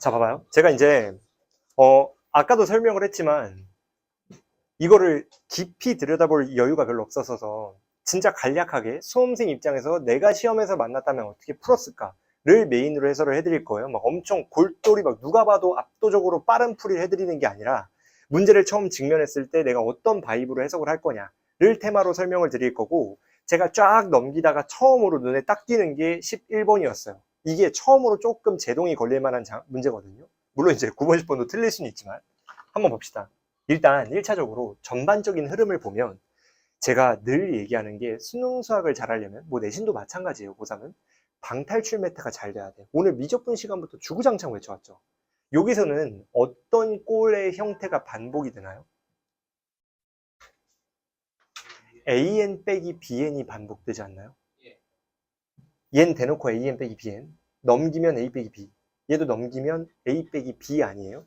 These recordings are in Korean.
자, 봐봐요. 제가 이제 아까도 설명을 했지만 이거를 깊이 들여다볼 여유가 별로 없어서 진짜 간략하게 수험생 입장에서 내가 시험에서 만났다면 어떻게 풀었을까를 메인으로 해설을 해드릴 거예요. 막 엄청 골똘히 막 누가 봐도 압도적으로 빠른 풀이를 해드리는 게 아니라 문제를 처음 직면했을 때 내가 어떤 바이브로 해석을 할 거냐를 테마로 설명을 드릴 거고, 제가 쫙 넘기다가 처음으로 눈에 딱 띄는 게 11번이었어요. 이게 처음으로 조금 제동이 걸릴 만한 문제거든요. 물론 이제 9번, 10번도 틀릴 수는 있지만 한번 봅시다. 일단 1차적으로 전반적인 흐름을 보면 제가 늘 얘기하는 게 수능 수학을 잘하려면 뭐 내신도 마찬가지예요. 고3은 방탈출 메타가 잘 돼야 돼. 오늘 미적분 시간부터 주구장창 외쳐왔죠. 여기서는 어떤 꼴의 형태가 반복이 되나요? AN 빼기 BN이 반복되지 않나요? 얘는 대놓고 AN 빼기 BN, 넘기면 A 빼기 B, 얘도 넘기면 A 빼기 B 아니에요?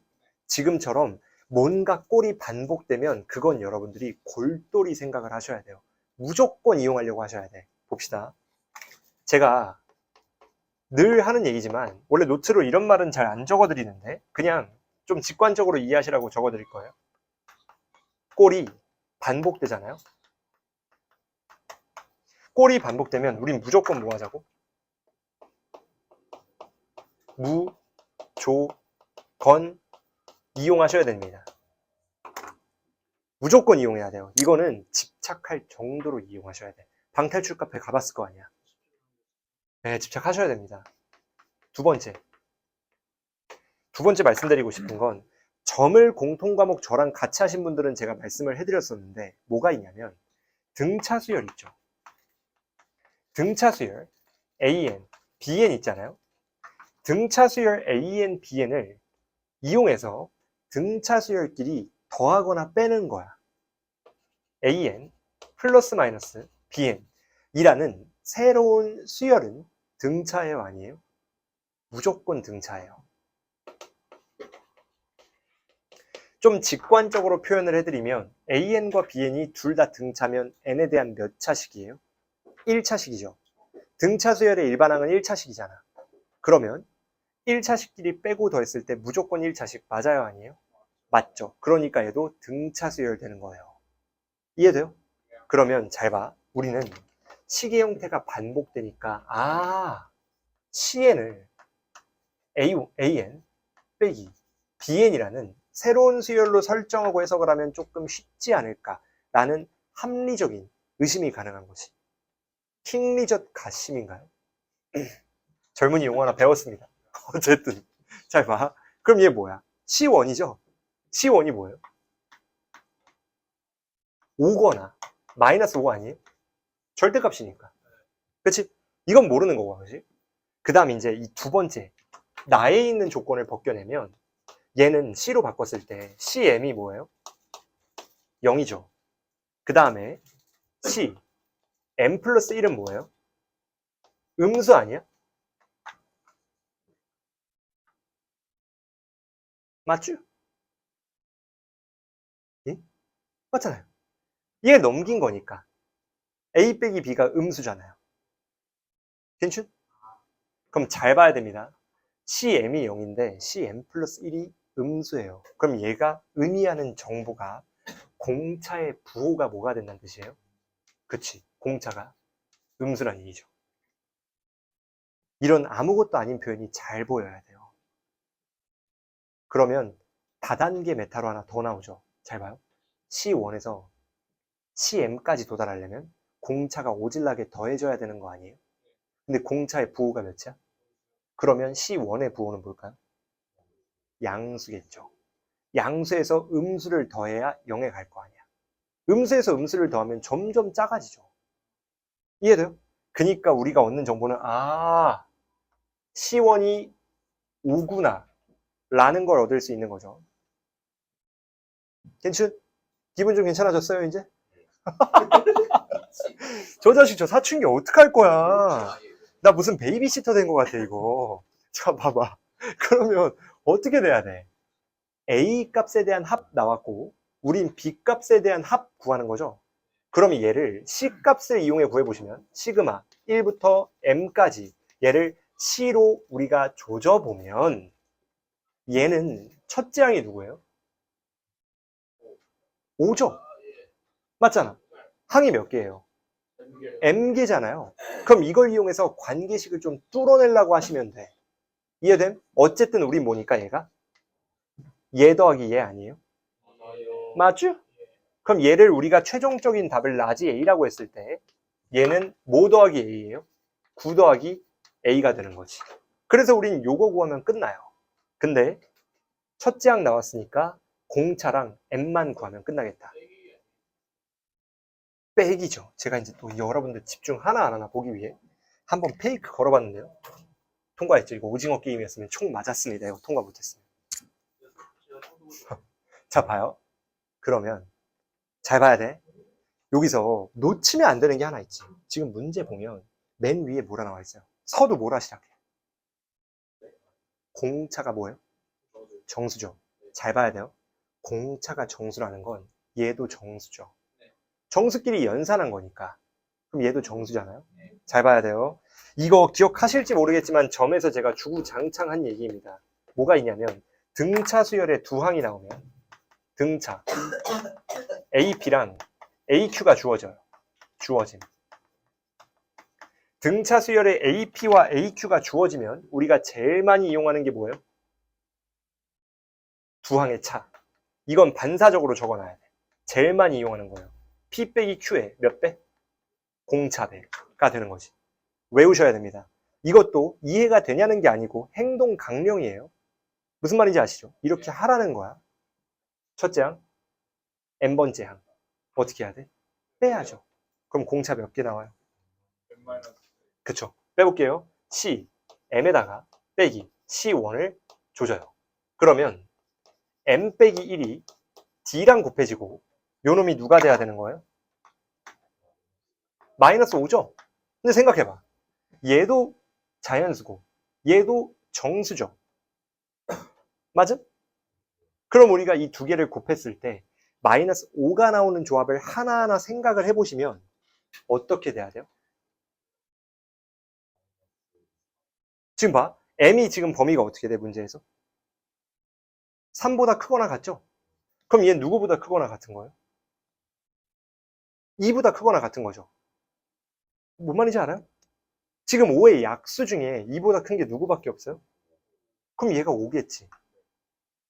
지금처럼 뭔가 꼴이 반복되면 그건 여러분들이 골똘히 생각을 하셔야 돼요. 무조건 이용하려고 하셔야 돼. 봅시다. 제가 늘 하는 얘기지만 원래 노트로 이런 말은 잘 안 적어드리는데 그냥 좀 직관적으로 이해하시라고 적어드릴 거예요. 꼴이 반복되잖아요. 꼴이 반복되면 우린 무조건 뭐 하자고? 무조건 이용하셔야 됩니다. 무조건 이용해야 돼요. 이거는 집착할 정도로 이용하셔야 돼. 방탈출 카페 가봤을 거 아니야. 네, 집착하셔야 됩니다. 두 번째 말씀드리고 싶은 건, 점을 공통과목 저랑 같이 하신 분들은 제가 말씀을 해드렸었는데 뭐가 있냐면 등차수열 있죠. 등차수열 AN, BN 있잖아요. 등차수열 AN, BN을 이용해서 등차수열끼리 더하거나 빼는 거야. AN 플러스 마이너스 BN 이라는 새로운 수열은 등차예요, 아니에요? 무조건 등차예요. 좀 직관적으로 표현을 해드리면 AN과 BN이 둘 다 등차면 N에 대한 몇 차식이에요? 1차식이죠. 등차 수열의 일반항은 1차식이잖아. 그러면 1차식끼리 빼고 더했을 때 무조건 1차식 맞아요, 아니에요? 맞죠. 그러니까 얘도 등차 수열 되는 거예요. 이해돼요? 그러면 잘 봐. 우리는 식의 형태가 반복되니까 CN을 AN 빼기 BN이라는 새로운 수열로 설정하고 해석을 하면 조금 쉽지 않을까라는 합리적인 의심이 가능한 거지. 킹리젓 가심인가요? 젊은이 용어 하나 배웠습니다. 어쨌든 잘 봐. 그럼 얘 뭐야? C1이죠? C1이 뭐예요? 5거나 마이너스 5 아니에요? 절대값이니까. 그치? 이건 모르는 거고, 그치? 그 다음 이제 이 두 번째, 나에 있는 조건을 벗겨내면 얘는 C로 바꿨을 때 CM이 뭐예요? 0이죠. 그 다음에 C, M 플러스 1은 뭐예요? 음수 아니야? 맞죠? 예? 맞잖아요. 얘 넘긴 거니까 A 빼기 B가 음수잖아요. 괜찮? 그럼 잘 봐야 됩니다. CM이 0인데 CM 플러스 1이 음수예요. 그럼 얘가 의미하는 정보가 공차의 부호가 뭐가 된다는 뜻이에요? 그치, 공차가 음수란 얘기죠. 이런 아무것도 아닌 표현이 잘 보여야 돼요. 그러면 다단계 메타로 하나 더 나오죠. 잘 봐요. C1에서 CM까지 도달하려면 공차가 오질나게 더해져야 되는 거 아니에요? 근데 공차의 부호가 몇이야? 그러면 C1의 부호는 뭘까요? 양수겠죠. 양수에서 음수를 더해야 0에 갈 거 아니야. 음수에서 음수를 더하면 점점 작아지죠. 이해돼요? 그러니까 우리가 얻는 정보는 C1이 5구나 라는 걸 얻을 수 있는 거죠. 괜찮? 기분 좀 괜찮아졌어요 이제? 저 자식 저 사춘기 어떡할 거야. 나 무슨 베이비시터 된 것 같아 이거. 자 봐봐. 그러면 어떻게 돼야 돼? A 값에 대한 합 나왔고 우린 B 값에 대한 합 구하는 거죠. 그러면 얘를 C 값을 이용해 구해보시면 시그마 1부터 M까지 얘를 C로 우리가 조져보면 얘는 첫째 항이 누구예요? 5죠? 맞잖아. 항이 몇 개예요? m개잖아요. 그럼 이걸 이용해서 관계식을 좀 뚫어내려고 하시면 돼. 이해됨? 어쨌든 우린 뭐니까 얘가? 얘 더하기 얘 아니에요? 맞죠? 그럼 얘를 우리가 최종적인 답을 라지 A라고 했을 때 얘는 뭐 더하기 A예요? 9 더하기 A가 되는 거지. 그래서 우린 요거 구하면 끝나요. 근데 첫째 항 나왔으니까 공차랑 m만 구하면 끝나겠다. 빼기죠. 제가 이제 또 여러분들 집중 하나 안 하나 보기 위해 한번 페이크 걸어봤는데요. 통과했죠. 이거 오징어 게임이었으면 총 맞았습니다. 이거 통과 못했으면. 자, 봐요. 그러면 잘 봐야 돼. 여기서 놓치면 안 되는 게 하나 있지. 지금 문제 보면 맨 위에 뭐라 나와 있어요? 서도 뭐라 시작해? 공차가 뭐예요? 정수죠. 잘 봐야 돼요. 공차가 정수라는 건 얘도 정수죠. 정수끼리 연산한 거니까. 그럼 얘도 정수잖아요. 잘 봐야 돼요. 이거 기억하실지 모르겠지만 점에서 제가 주구장창한 얘기입니다. 뭐가 있냐면 등차 수열에 두 항이 나오면 등차 AP랑 AQ가 주어져요. 주어짐. 등차 수열에 AP와 AQ가 주어지면 우리가 제일 많이 이용하는 게 뭐예요? 두 항의 차. 이건 반사적으로 적어놔야 돼. 제일 많이 이용하는 거예요. P 빼기 Q에 몇 배? 공차배가 되는 거지. 외우셔야 됩니다. 이것도 이해가 되냐는 게 아니고 행동 강령이에요. 무슨 말인지 아시죠? 이렇게 하라는 거야. 첫째 항, n번째 항. 어떻게 해야 돼? 빼야죠. 그럼 공차 몇 개 나와요? 그쵸. 빼볼게요. C, m에다가 빼기 C1을 조져요. 그러면 m 빼기 1이 d랑 곱해지고 요 놈이 누가 돼야 되는 거예요? 마이너스 5죠? 근데 생각해봐. 얘도 자연수고 얘도 정수죠. 맞음? 그럼 우리가 이 두 개를 곱했을 때 마이너스 5가 나오는 조합을 하나하나 생각을 해보시면 어떻게 돼야 돼요? 지금 봐. m이 지금 범위가 어떻게 돼, 문제에서? 3보다 크거나 같죠? 그럼 얘는 누구보다 크거나 같은 거예요? 2보다 크거나 같은 거죠. 뭔 말인지 알아요? 지금 5의 약수 중에 2보다 큰 게 누구밖에 없어요? 그럼 얘가 5겠지.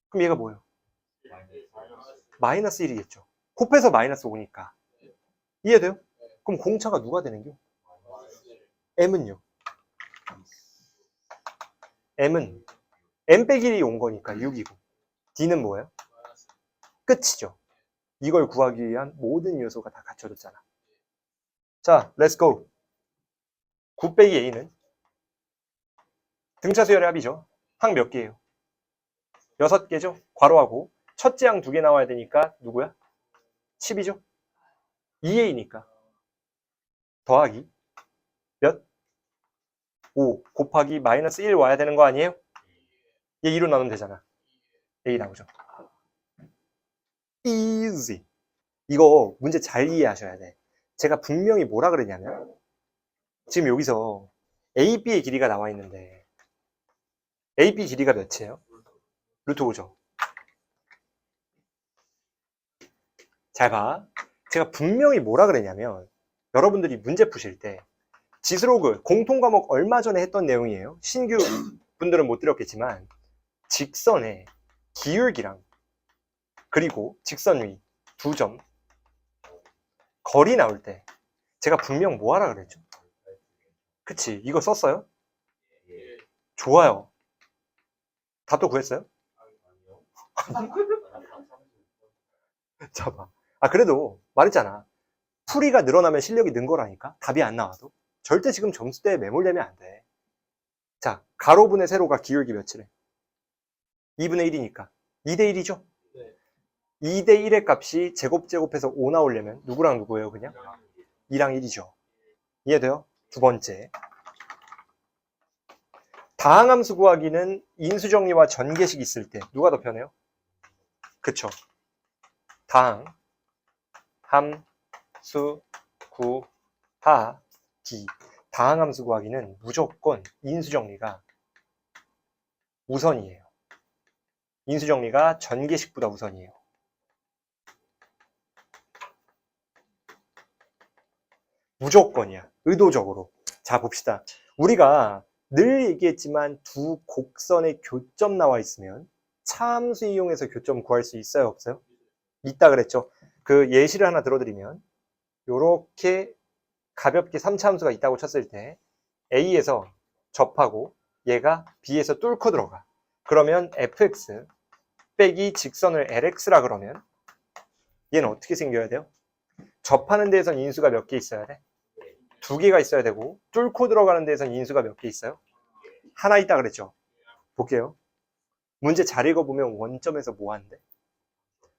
그럼 얘가 뭐예요? 마이너스 1이겠죠. 곱해서 마이너스 5니까. 이해돼요? 그럼 공차가 누가 되는겨? m은요? m은 m 빼기 1이 온 거니까 6이고 d는 뭐예요? 끝이죠. 이걸 구하기 위한 모든 요소가 다 갖춰졌잖아. 자, 렛츠고. 9 빼기 a는 등차 수열의 합이죠. 항 몇 개예요? 6개죠. 괄호하고 첫째 항 2개 나와야 되니까 누구야? 10이죠. 2a니까 더하기 몇? 5 곱하기 마이너스 1 와야 되는 거 아니에요? 얘 2로 나누면 되잖아. a 나오죠. easy. 이거 문제 잘 이해하셔야 돼. 제가 분명히 뭐라 그러냐면 지금 여기서 AB의 길이가 나와 있는데 AB 길이가 몇이에요? 루트 5죠. 잘 봐. 제가 분명히 뭐라 그랬냐면 여러분들이 문제 푸실 때 지수로그 공통과목 얼마 전에 했던 내용이에요. 신규 분들은 못 들었겠지만 직선의 기울기랑 그리고 직선 위 두 점 거리 나올 때 제가 분명 뭐 하라 그랬죠? 그치, 이거 썼어요? 좋아요. 답도 구했어요? 자 봐. 아 그래도 말했잖아. 풀이가 늘어나면 실력이 는 거라니까. 답이 안 나와도 절대 지금 점수대에 매몰되면 안 돼. 자, 가로분의 세로가 기울기 몇이래? 2분의 1이니까 2대 1이죠? 2대 1의 값이 제곱해서 5 나오려면 누구랑 누구예요 그냥? 2랑 1이죠. 이해돼요? 두 번째, 다항함수 구하기는 인수정리와 전개식 있을 때 누가 더 편해요? 그쵸. 다항, 함수 구하기. 다항함수 구하기는 무조건 인수정리가 우선이에요. 인수정리가 전개식보다 우선이에요. 무조건이야. 의도적으로. 자, 봅시다. 우리가 늘 얘기했지만 두 곡선의 교점 나와 있으면 차함수 이용해서 교점 구할 수 있어요, 없어요? 있다 그랬죠. 그 예시를 하나 들어드리면 요렇게 가볍게 3차 함수가 있다고 쳤을 때 A에서 접하고 얘가 B에서 뚫고 들어가. 그러면 fx 빼기 직선을 lx라 그러면 얘는 어떻게 생겨야 돼요? 접하는 데에선 인수가 몇 개 있어야 돼? 2개가 있어야 되고 뚫고 들어가는 데에선 인수가 몇 개 있어요? 하나 있다 그랬죠. 볼게요. 문제 잘 읽어보면 원점에서 뭐 하는데?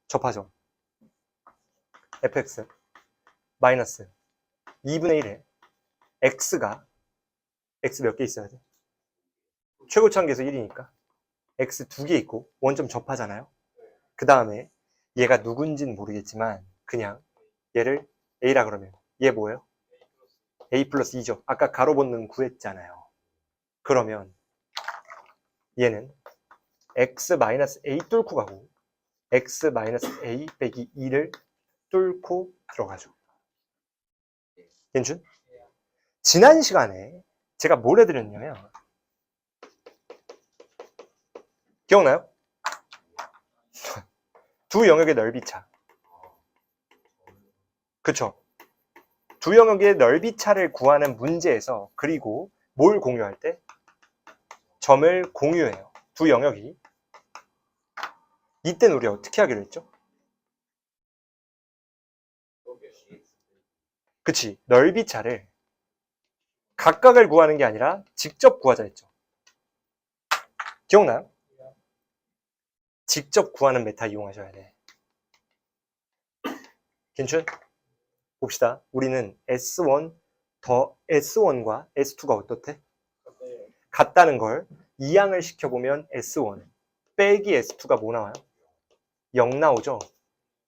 접하죠. fx 마이너스 2분의 1에 x가 x 몇 개 있어야 돼? 최고차항계수 1이니까 x 2개 있고 원점 접하잖아요. 그 다음에 얘가 누군지는 모르겠지만 그냥 얘를 a라 그러면 얘 뭐예요? a 플러스 2죠. 아까 가로 본능 구했잖아요. 그러면 얘는 x 마이너스 a 뚫고 가고 x 마이너스 a 빼기 2를 뚫고 들어가죠. 괜춘? 지난 시간에 제가 뭘 해드렸냐면 기억나요? 두 영역의 넓이차. 그쵸? 두 영역의 넓이차를 구하는 문제에서 그리고 뭘 공유할 때? 점을 공유해요. 두 영역이. 이때는 우리 어떻게 하기로 했죠? 그치? 넓이차를 각각을 구하는 게 아니라 직접 구하자 했죠. 기억나요? 직접 구하는 메타 이용하셔야 돼. 괜춘? 봅시다. 우리는 S1 더 S1과 S2가 어떻대? 같다는 걸 이항을 시켜보면 S1 빼기 S2가 뭐 나와요? 0 나오죠?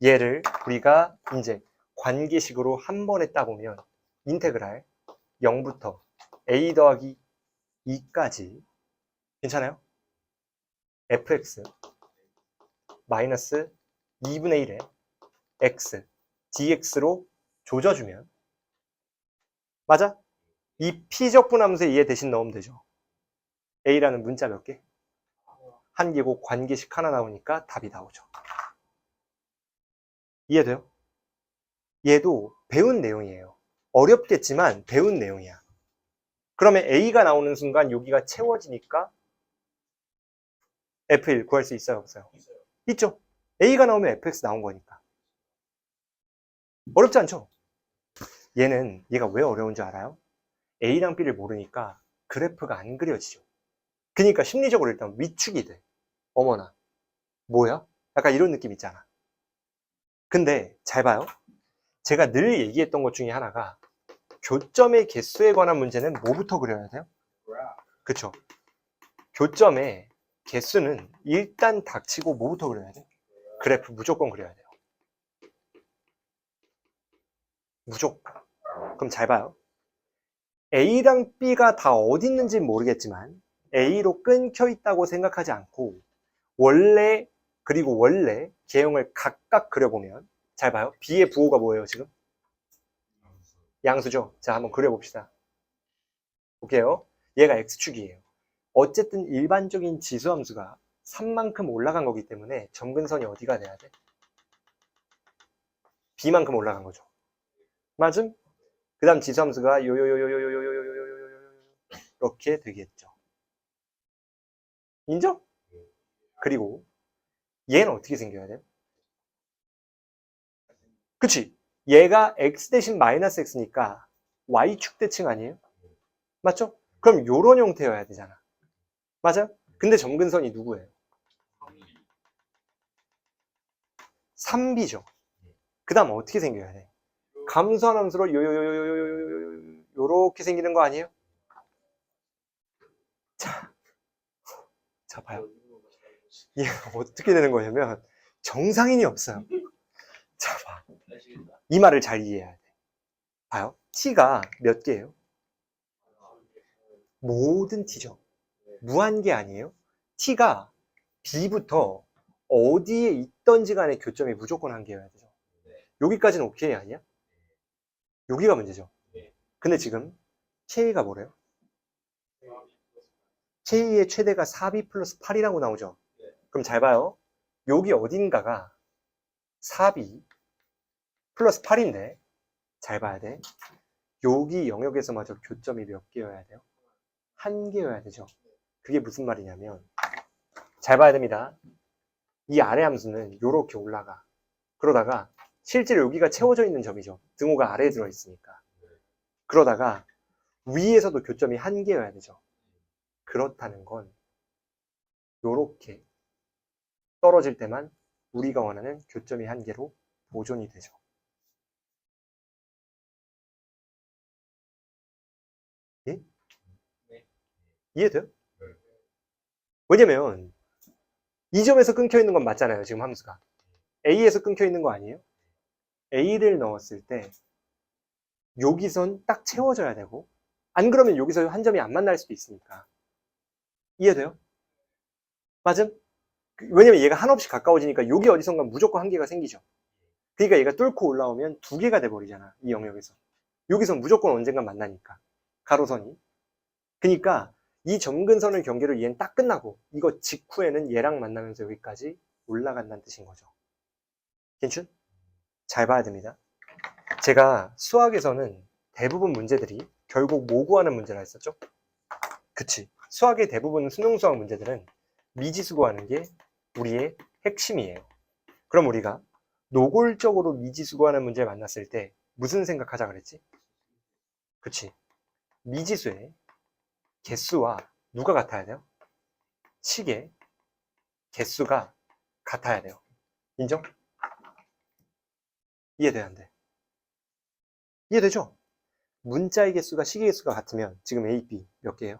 얘를 우리가 이제 관계식으로 한 번에 따보면 인테그랄 0부터 A 더하기 2까지 괜찮아요? fx 마이너스 2분의 1에 x dx로 조져주면 맞아? 이 p적분함수에 얘 대신 넣으면 되죠. a라는 문자 몇 개? 한 개고 관계식 하나 나오니까 답이 나오죠. 이해돼요? 얘도 배운 내용이에요. 어렵겠지만 배운 내용이야. 그러면 a가 나오는 순간 여기가 채워지니까 f1 구할 수 있어요, 없어요? 있죠. a가 나오면 fx 나온 거니까. 어렵지 않죠? 얘가 왜 어려운 줄 알아요? a랑 b를 모르니까 그래프가 안 그려지죠. 그러니까 심리적으로 일단 위축이 돼. 어머나, 뭐야? 약간 이런 느낌 있잖아. 근데 잘 봐요. 제가 늘 얘기했던 것 중에 하나가 교점의 개수에 관한 문제는 뭐부터 그려야 돼요? 그쵸? 교점의 개수는 일단 닥치고 뭐부터 그려야 돼? 그래프 무조건 그려야 돼요. 무조건. 그럼 잘 봐요. A랑 B가 다 어디 있는지 모르겠지만 A로 끊겨 있다고 생각하지 않고 원래 개형을 각각 그려보면 잘 봐요. B의 부호가 뭐예요 지금? 양수죠. 자, 한번 그려봅시다. 볼게요. 얘가 X축이에요. 어쨌든 일반적인 지수함수가 3만큼 올라간 거기 때문에 점근선이 어디가 돼야 돼? B만큼 올라간 거죠. 맞음? 그 다음 지수함수가 요요요요요요요요요요요요 이렇게 되겠죠. 인정? 그리고 얘는 어떻게 생겨야 돼요? 그치? 얘가 x 대신 마이너스 x니까 y축 대칭 아니에요? 맞죠? 그럼 요런 형태여야 되잖아. 맞아? 근데 점근선이 누구예요? 3b죠. 그 다음 어떻게 생겨야 돼? 감소한 함수로 요요요요요요요요 요렇게 생기는 거 아니에요? 자 봐요. 이게 어떻게 되는 거냐면 정상인이 없어요. 자 봐. 이 말을 잘 이해해야 돼. 봐요. t가 몇 개예요? 모든 t죠. 무한계 아니에요? t가 B부터 어디에 있던지 간에 교점이 무조건 한 개여야 되죠. 여기까지는 오케이 아니야? 여기가 문제죠. 근데 지금 K가 뭐래요? K의 최대가 4B 플러스 8이라고 나오죠. 그럼 잘 봐요. 여기 어딘가가 4B 플러스 8인데 잘 봐야 돼. 여기 영역에서마저 교점이 몇 개여야 돼요? 한 개여야 되죠. 그게 무슨 말이냐면 잘 봐야 됩니다. 이 아래 함수는 이렇게 올라가. 그러다가 실제로 여기가 채워져 있는 점이죠. 등호가 아래에 들어있으니까. 그러다가 위에서도 교점이 한 개여야 되죠. 그렇다는 건 이렇게 떨어질 때만 우리가 원하는 교점이 한 개로 보존이 되죠. 예? 이해돼요? 왜냐면 이 점에서 끊겨 있는 건 맞잖아요. 지금 함수가. A에서 끊겨 있는 거 아니에요? A를 넣었을 때 여기선 딱 채워져야 되고 안 그러면 여기서 한 점이 안 만날 수도 있으니까. 이해돼요? 맞음? 왜냐면 얘가 한없이 가까워지니까 여기 어디선가 무조건 한 개가 생기죠. 그러니까 얘가 뚫고 올라오면 두 개가 돼버리잖아. 이 영역에서. 여기서 무조건 언젠가 만나니까. 가로선이. 그러니까 이 점근선을 경계로 얘는 딱 끝나고 이거 직후에는 얘랑 만나면서 여기까지 올라간다는 뜻인 거죠. 괜춘? 잘 봐야 됩니다. 제가 수학에서는 대부분 문제들이 결국 뭐 구하는 문제라 했었죠? 그치. 수학의 대부분 수능 수학 문제들은 미지수 구하는 게 우리의 핵심이에요. 그럼 우리가 노골적으로 미지수 구하는 문제를 만났을 때 무슨 생각하자 그랬지? 그치. 미지수의 개수와 누가 같아야 돼요? 식의 개수가 같아야 돼요. 인정? 이해돼야 안 돼? 이해되죠? 문자의 개수가 식의 개수가 같으면 지금 A, B 몇 개예요?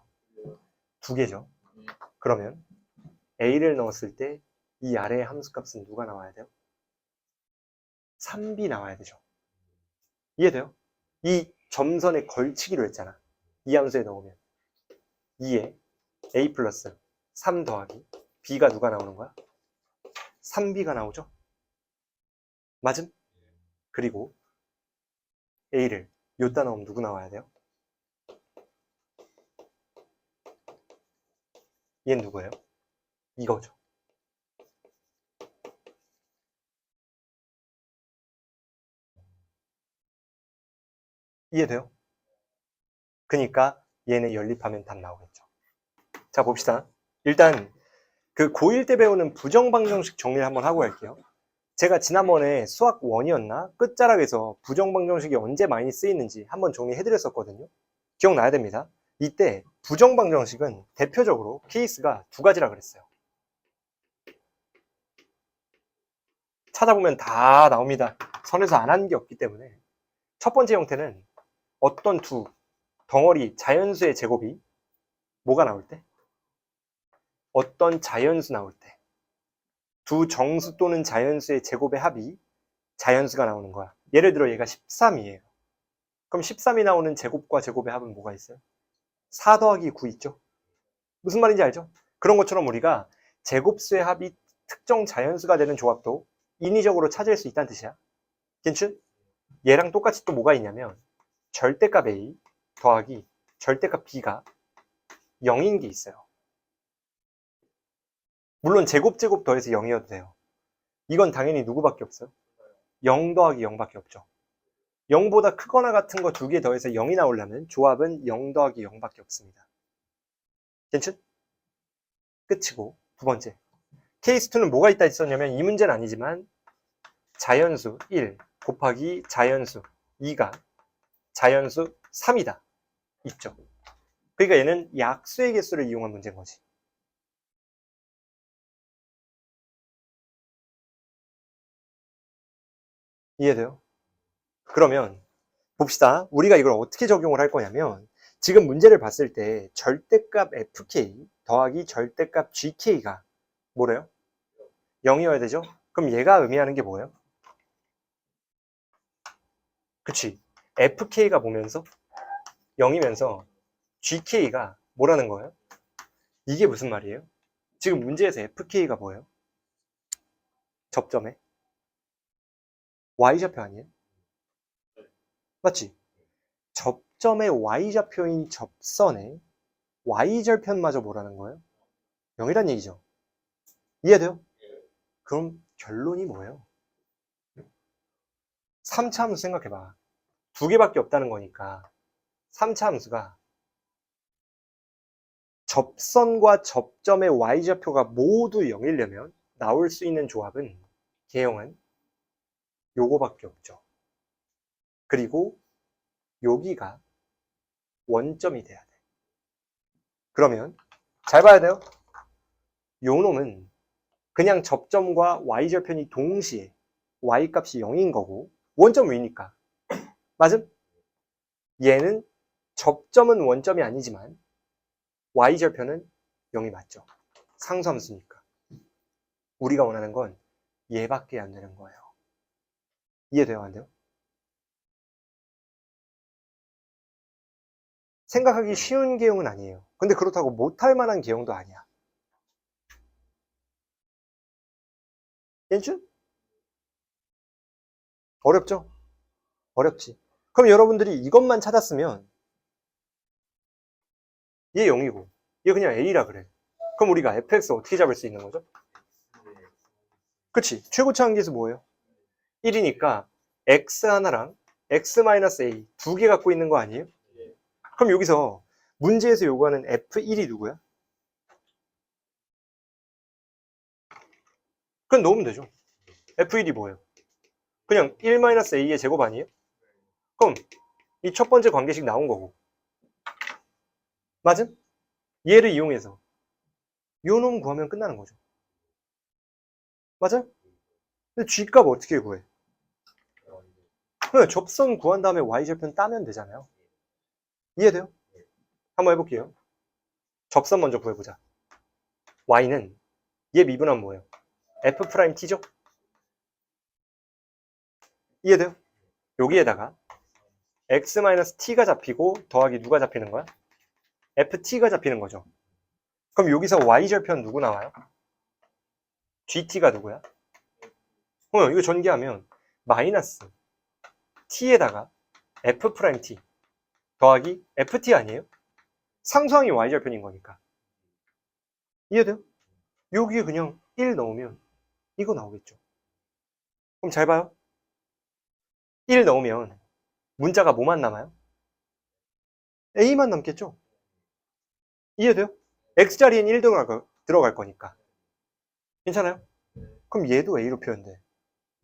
두 개죠. 그러면 A를 넣었을 때 이 아래의 함수값은 누가 나와야 돼요? 3B 나와야 되죠. 이해돼요? 이 점선에 걸치기로 했잖아. 이 함수에 넣으면 2에 A 플러스 3 더하기 B가 누가 나오는 거야? 3B가 나오죠? 맞음? 그리고 A를 여기다 넣으면 누구 나와야 돼요? 얘는 누구예요? 이거죠. 이해돼요? 그러니까 얘네 연립하면 답 나오겠죠. 자, 봅시다. 일단 그 고1 때 배우는 부정방정식 정리를 한번 하고 갈게요. 제가 지난번에 수학 1이었나? 끝자락에서 부정방정식이 언제 많이 쓰이는지 한번 정리해드렸었거든요. 기억나야 됩니다. 이때 부정방정식은 대표적으로 케이스가 두 가지라 그랬어요. 찾아보면 다 나옵니다. 선에서 안 하는 게 없기 때문에. 첫 번째 형태는 어떤 두 덩어리 자연수의 제곱이 뭐가 나올 때? 어떤 자연수 나올 때. 두 정수 또는 자연수의 제곱의 합이 자연수가 나오는 거야. 예를 들어 얘가 13이에요. 그럼 13이 나오는 제곱과 제곱의 합은 뭐가 있어요? 4 더하기 9 있죠? 무슨 말인지 알죠? 그런 것처럼 우리가 제곱수의 합이 특정 자연수가 되는 조합도 인위적으로 찾을 수 있다는 뜻이야. 괜찮? 얘랑 똑같이 또 뭐가 있냐면 절대값 A 더하기 절대값 B가 0인 게 있어요. 물론 제곱 더해서 0이어도 돼요. 이건 당연히 누구밖에 없어요? 0 더하기 0밖에 없죠. 0보다 크거나 같은 거 두 개 더해서 0이 나오려면 조합은 0 더하기 0밖에 없습니다. 괜찮? 끝이고 두 번째 케이스 2는 뭐가 있다 했었냐면 이 문제는 아니지만 자연수 1 곱하기 자연수 2가 자연수 3이다 있죠. 그러니까 얘는 약수의 개수를 이용한 문제인 거지. 이해돼요? 그러면 봅시다. 우리가 이걸 어떻게 적용을 할 거냐면 지금 문제를 봤을 때 절대값 fk 더하기 절대값 gk가 뭐래요? 0이어야 되죠? 그럼 얘가 의미하는 게 뭐예요? 그치. fk가 보면서 0이면서 gk가 뭐라는 거예요? 이게 무슨 말이에요? 지금 문제에서 FK가 뭐예요? 접점에 Y좌표 아니에요? 맞지? 접점의 Y좌표인 접선에 Y절편마저 뭐라는 거예요? 0이란 얘기죠. 이해돼요? 그럼 결론이 뭐예요? 3차 함수 생각해봐. 두 개밖에 없다는 거니까 3차 함수가 접선과 접점의 Y좌표가 모두 0이려면 나올 수 있는 조합은 개형은 요거밖에 없죠. 그리고 여기가 원점이 돼야 돼. 그러면 잘 봐야 돼요. 요 놈은 그냥 접점과 Y절편이 동시에 Y값이 0인 거고 원점 위니까. 맞음? 얘는 접점은 원점이 아니지만 Y절편은 0이 맞죠. 상수함수니까. 우리가 원하는 건 얘밖에 안 되는 거예요. 이해돼요? 안 돼요? 생각하기 쉬운 개형은 아니에요. 근데 그렇다고 못할 만한 개형도 아니야. 괜찮? 어렵죠? 어렵지. 그럼 여러분들이 이것만 찾았으면 얘 0이고 얘 그냥 A라 그래. 그럼 우리가 fx 어떻게 잡을 수 있는 거죠? 그치? 최고차 한계수 뭐예요? 1이니까 x 하나랑 x-a 두 개 갖고 있는 거 아니에요? 그럼 여기서 문제에서 요구하는 f1이 누구야? 그럼 넣으면 되죠. f1이 뭐예요? 그냥 1-a의 제곱 아니에요? 그럼 이 첫 번째 관계식 나온 거고. 맞음? 얘를 이용해서 요 놈 구하면 끝나는 거죠. 맞아요? 근데 G값 어떻게 구해? 네, 접선 구한 다음에 Y절편 따면 되잖아요. 이해돼요? 한번 해볼게요. 접선 먼저 구해보자. Y는 얘 미분하면 뭐예요? F'T죠? 이해돼요? 여기에다가 X-T가 잡히고 더하기 누가 잡히는 거야? FT가 잡히는 거죠. 그럼 여기서 Y절편 누구 나와요? GT가 누구야? 이거 전개하면 마이너스 T에다가 F'T 더하기 FT 아니에요? 상수항이 Y절편인 거니까. 이해돼요? 여기에 그냥 1 넣으면 이거 나오겠죠. 그럼 잘 봐요. 1 넣으면 문자가 뭐만 남아요? A만 남겠죠? 이해돼요? X자리엔 1 들어갈 거니까. 괜찮아요? 그럼 얘도 A로 표현돼.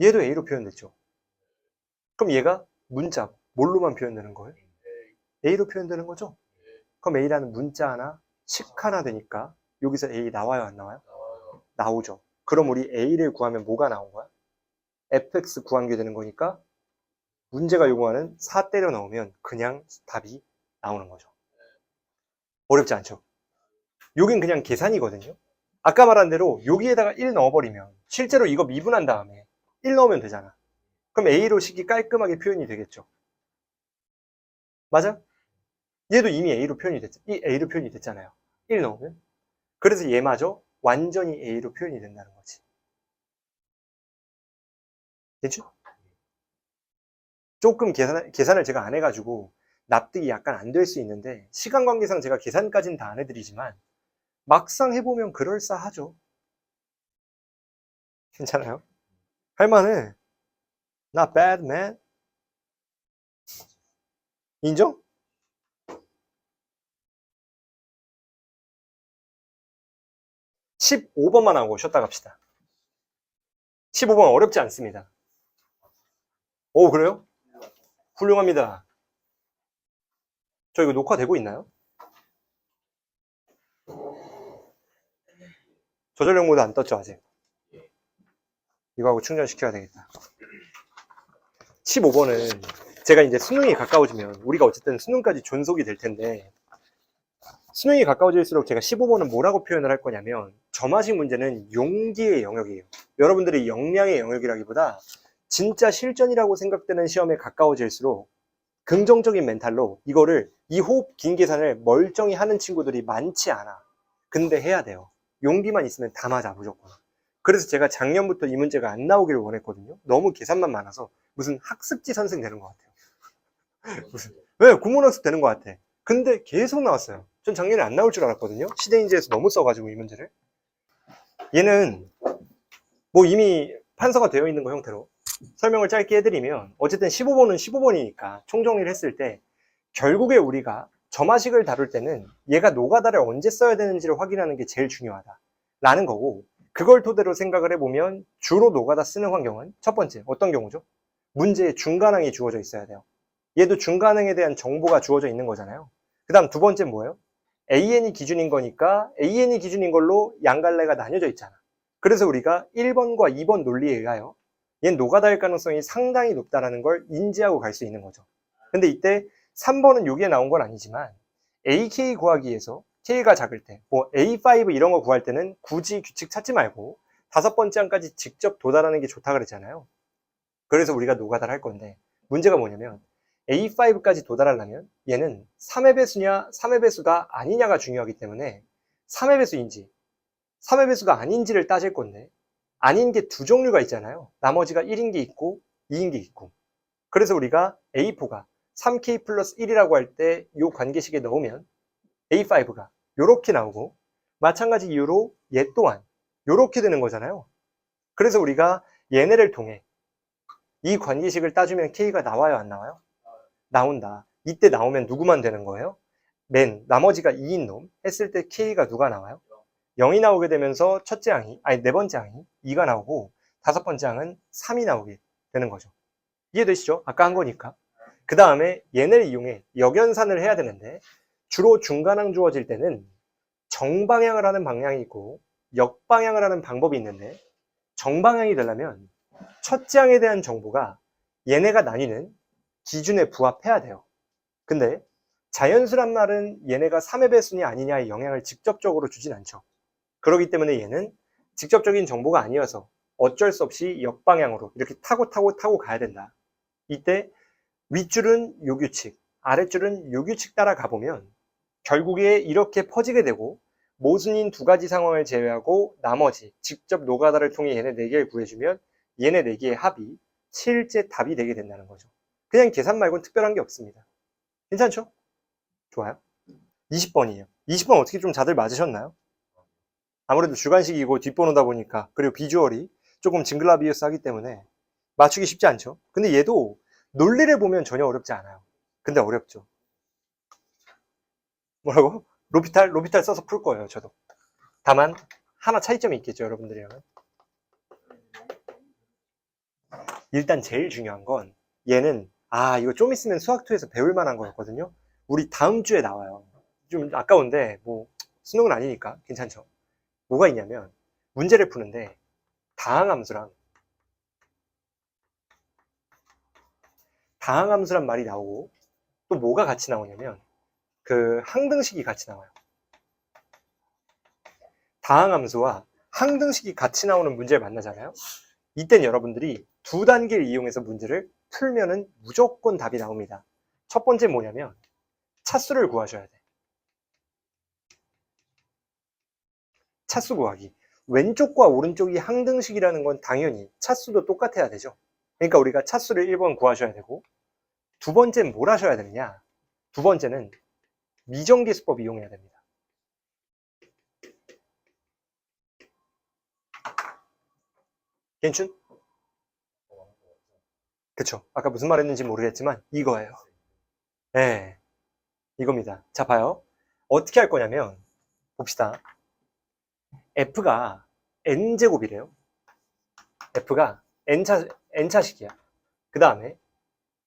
얘도 A로 표현됐죠. 그럼 얘가 문자 뭘로만 표현되는 거예요? A로 표현되는 거죠? 그럼 A라는 문자 하나, 식 하나 되니까 여기서 A 나와요, 안 나와요? 나오죠. 그럼 우리 A를 구하면 뭐가 나온 거야? fx 구한 게 되는 거니까 문제가 요구하는 4 때려 넣으면 그냥 답이 나오는 거죠. 어렵지 않죠? 여긴 그냥 계산이거든요. 아까 말한 대로 여기에다가 1 넣어버리면 실제로 이거 미분한 다음에 1 넣으면 되잖아. 그럼 A로 식이 깔끔하게 표현이 되겠죠. 맞아? 얘도 이미 A로 표현이 됐잖아요. 1 넣으면. 그래서 얘마저 완전히 A로 표현이 된다는 거지. 됐죠? 조금 계산을 제가 안 해가지고 납득이 약간 안 될 수 있는데 시간 관계상 제가 계산까지는 다 안 해드리지만 막상 해보면 그럴싸하죠. 괜찮아요? 할만해. Not bad, man. 인정? (15번만) 하고 쉬었다 갑시다. 15번 어렵지 않습니다. 오, 그래요? 훌륭합니다. 저 이거 녹화되고 있나요? 저전력 모드 안 떴죠, 아직? 이거 하고 충전시켜야 되겠다. 15번은 제가 이제 수능이 가까워지면 우리가 어쨌든 수능까지 존속이 될 텐데 수능이 가까워질수록 제가 15번은 뭐라고 표현을 할 거냐면 점화식 문제는 용기의 영역이에요. 여러분들이 역량의 영역이라기보다 진짜 실전이라고 생각되는 시험에 가까워질수록 긍정적인 멘탈로 이거를 이 호흡 긴 계산을 멀쩡히 하는 친구들이 많지 않아. 근데 해야 돼요. 용기만 있으면 다 맞아, 무조건. 그래서 제가 작년부터 이 문제가 안 나오기를 원했거든요. 너무 계산만 많아서 무슨 학습지 선생 되는 것 같아요. 무슨, 왜? 국문학습 되는 것 같아. 근데 계속 나왔어요. 전 작년에 안 나올 줄 알았거든요. 시대인지에서 너무 써가지고 이 문제를. 얘는 뭐 이미 판서가 되어 있는 거 형태로 설명을 짧게 해드리면, 어쨌든 15번은 15번이니까 총정리를 했을 때 결국에 우리가 점화식을 다룰 때는 얘가 노가다를 언제 써야 되는지를 확인하는 게 제일 중요하다라는 거고, 그걸 토대로 생각을 해보면 주로 노가다 쓰는 환경은 첫 번째 어떤 경우죠? 문제에 중간항이 주어져 있어야 돼요. 얘도 중간항에 대한 정보가 주어져 있는 거잖아요. 그 다음 두 번째는 뭐예요? AN이 기준인 거니까 AN이 기준인 걸로 양갈래가 나뉘어져 있잖아. 그래서 우리가 1번과 2번 논리에 의하여 얘는 노가다일 가능성이 상당히 높다는 걸 인지하고 갈 수 있는 거죠. 근데 이때 3번은 여기에 나온 건 아니지만 AK 구하기 위해서 K가 작을 때, 뭐 A5 이런 거 구할 때는 굳이 규칙 찾지 말고 5번째 항까지 직접 도달하는 게 좋다 그랬잖아요. 그래서 우리가 노가다를 할 건데, 문제가 뭐냐면 A5까지 도달하려면 얘는 3의 배수냐 3의 배수가 아니냐가 중요하기 때문에 3의 배수인지 3의 배수가 아닌지를 따질 건데, 아닌 게 두 종류가 있잖아요. 나머지가 1인 게 있고 2인 게 있고. 그래서 우리가 A4가 3K 플러스 1이라고 할 때 이 관계식에 넣으면 A5가 이렇게 나오고, 마찬가지 이유로 얘 또한 이렇게 되는 거잖아요. 그래서 우리가 얘네를 통해 이 관계식을 따주면 K가 나와요, 안 나와요? 나온다. 이때 나오면 누구만 되는 거예요? 나머지가 2인 놈 했을 때 K가 누가 나와요? 0이 나오게 되면서 첫째 항이, 아니 네 번째 항이 2가 나오고, 다섯 번째 항은 3이 나오게 되는 거죠. 이해되시죠? 아까 한 거니까. 그 다음에 얘네를 이용해 역연산을 해야 되는데, 주로 중간항 주어질 때는 정방향을 하는 방향이 있고 역방향을 하는 방법이 있는데, 정방향이 되려면 첫째 항에 대한 정보가 얘네가 나뉘는 기준에 부합해야 돼요. 근데 자연수란 말은 얘네가 3의 배수냐 아니냐에 영향을 직접적으로 주진 않죠. 그렇기 때문에 얘는 직접적인 정보가 아니어서 어쩔 수 없이 역방향으로 이렇게 타고 가야 된다. 이때 윗줄은 요 규칙, 아랫줄은 요 규칙 따라 가보면 결국에 이렇게 퍼지게 되고, 모순인 두 가지 상황을 제외하고 나머지 직접 노가다를 통해 얘네 4개를 구해주면 얘네 4개의 합이 실제 답이 되게 된다는 거죠. 그냥 계산 말고는 특별한 게 없습니다. 괜찮죠? 좋아요. 20번이에요. 20번 어떻게 좀 다들 맞으셨나요? 아무래도 주관식이고 뒷번호다 보니까, 그리고 비주얼이 조금 징글라비어스 하기 때문에 맞추기 쉽지 않죠. 근데 얘도 논리를 보면 전혀 어렵지 않아요. 근데 어렵죠. 뭐라고? 로피탈 써서 풀 거예요, 저도. 다만 하나 차이점이 있겠죠, 여러분들이랑은. 일단 제일 중요한 건 얘는, 이거 좀 있으면 수학2에서 배울 만한 거였거든요. 우리 다음 주에 나와요. 좀 아까운데 뭐 수능은 아니니까 괜찮죠. 뭐가 있냐면, 문제를 푸는데 다항함수란 말이 나오고, 또 뭐가 같이 나오냐면 그 항등식이 같이 나와요. 다항함수와 항등식이 같이 나오는 문제를 만나잖아요. 이땐 여러분들이 두 단계를 이용해서 문제를 풀면은 무조건 답이 나옵니다. 첫 번째 뭐냐면 차수를 구하셔야 돼. 차수 구하기. 왼쪽과 오른쪽이 항등식이라는 건 당연히 차수도 똑같아야 되죠. 그러니까 우리가 차수를 1번 구하셔야 되고, 두 번째는 뭘 하셔야 되느냐? 두 번째는 미정계수법 이용해야 됩니다. 괜춘? 그쵸. 아까 무슨 말 했는지 모르겠지만 이거예요. 네, 이겁니다. 자, 봐요. 어떻게 할 거냐면 봅시다. F가 N제곱이래요. F가 N차식이야. 그 다음에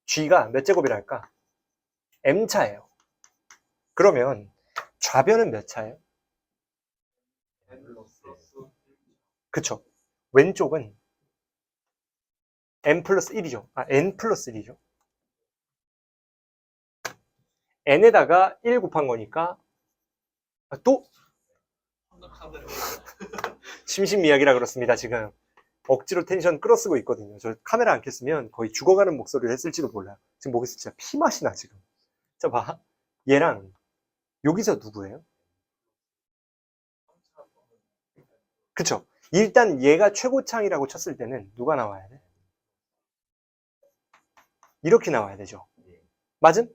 G가 몇 제곱이랄까? M차예요. 그러면 좌변은 몇 차예요? 그쵸. 왼쪽은 N 플러스 1이죠. N 플러스 1이죠. N에다가 1 곱한 거니까, 또? 심신미약이라 그렇습니다, 지금. 억지로 텐션 끌어쓰고 있거든요. 저 카메라 안 켰으면 거의 죽어가는 목소리를 했을지도 몰라요. 지금 목에서 진짜 피맛이 나, 지금. 자, 봐. 얘랑 여기서 누구예요? 그쵸? 일단 얘가 최고창이라고 쳤을 때는 누가 나와야 돼? 이렇게 나와야 되죠. 맞음?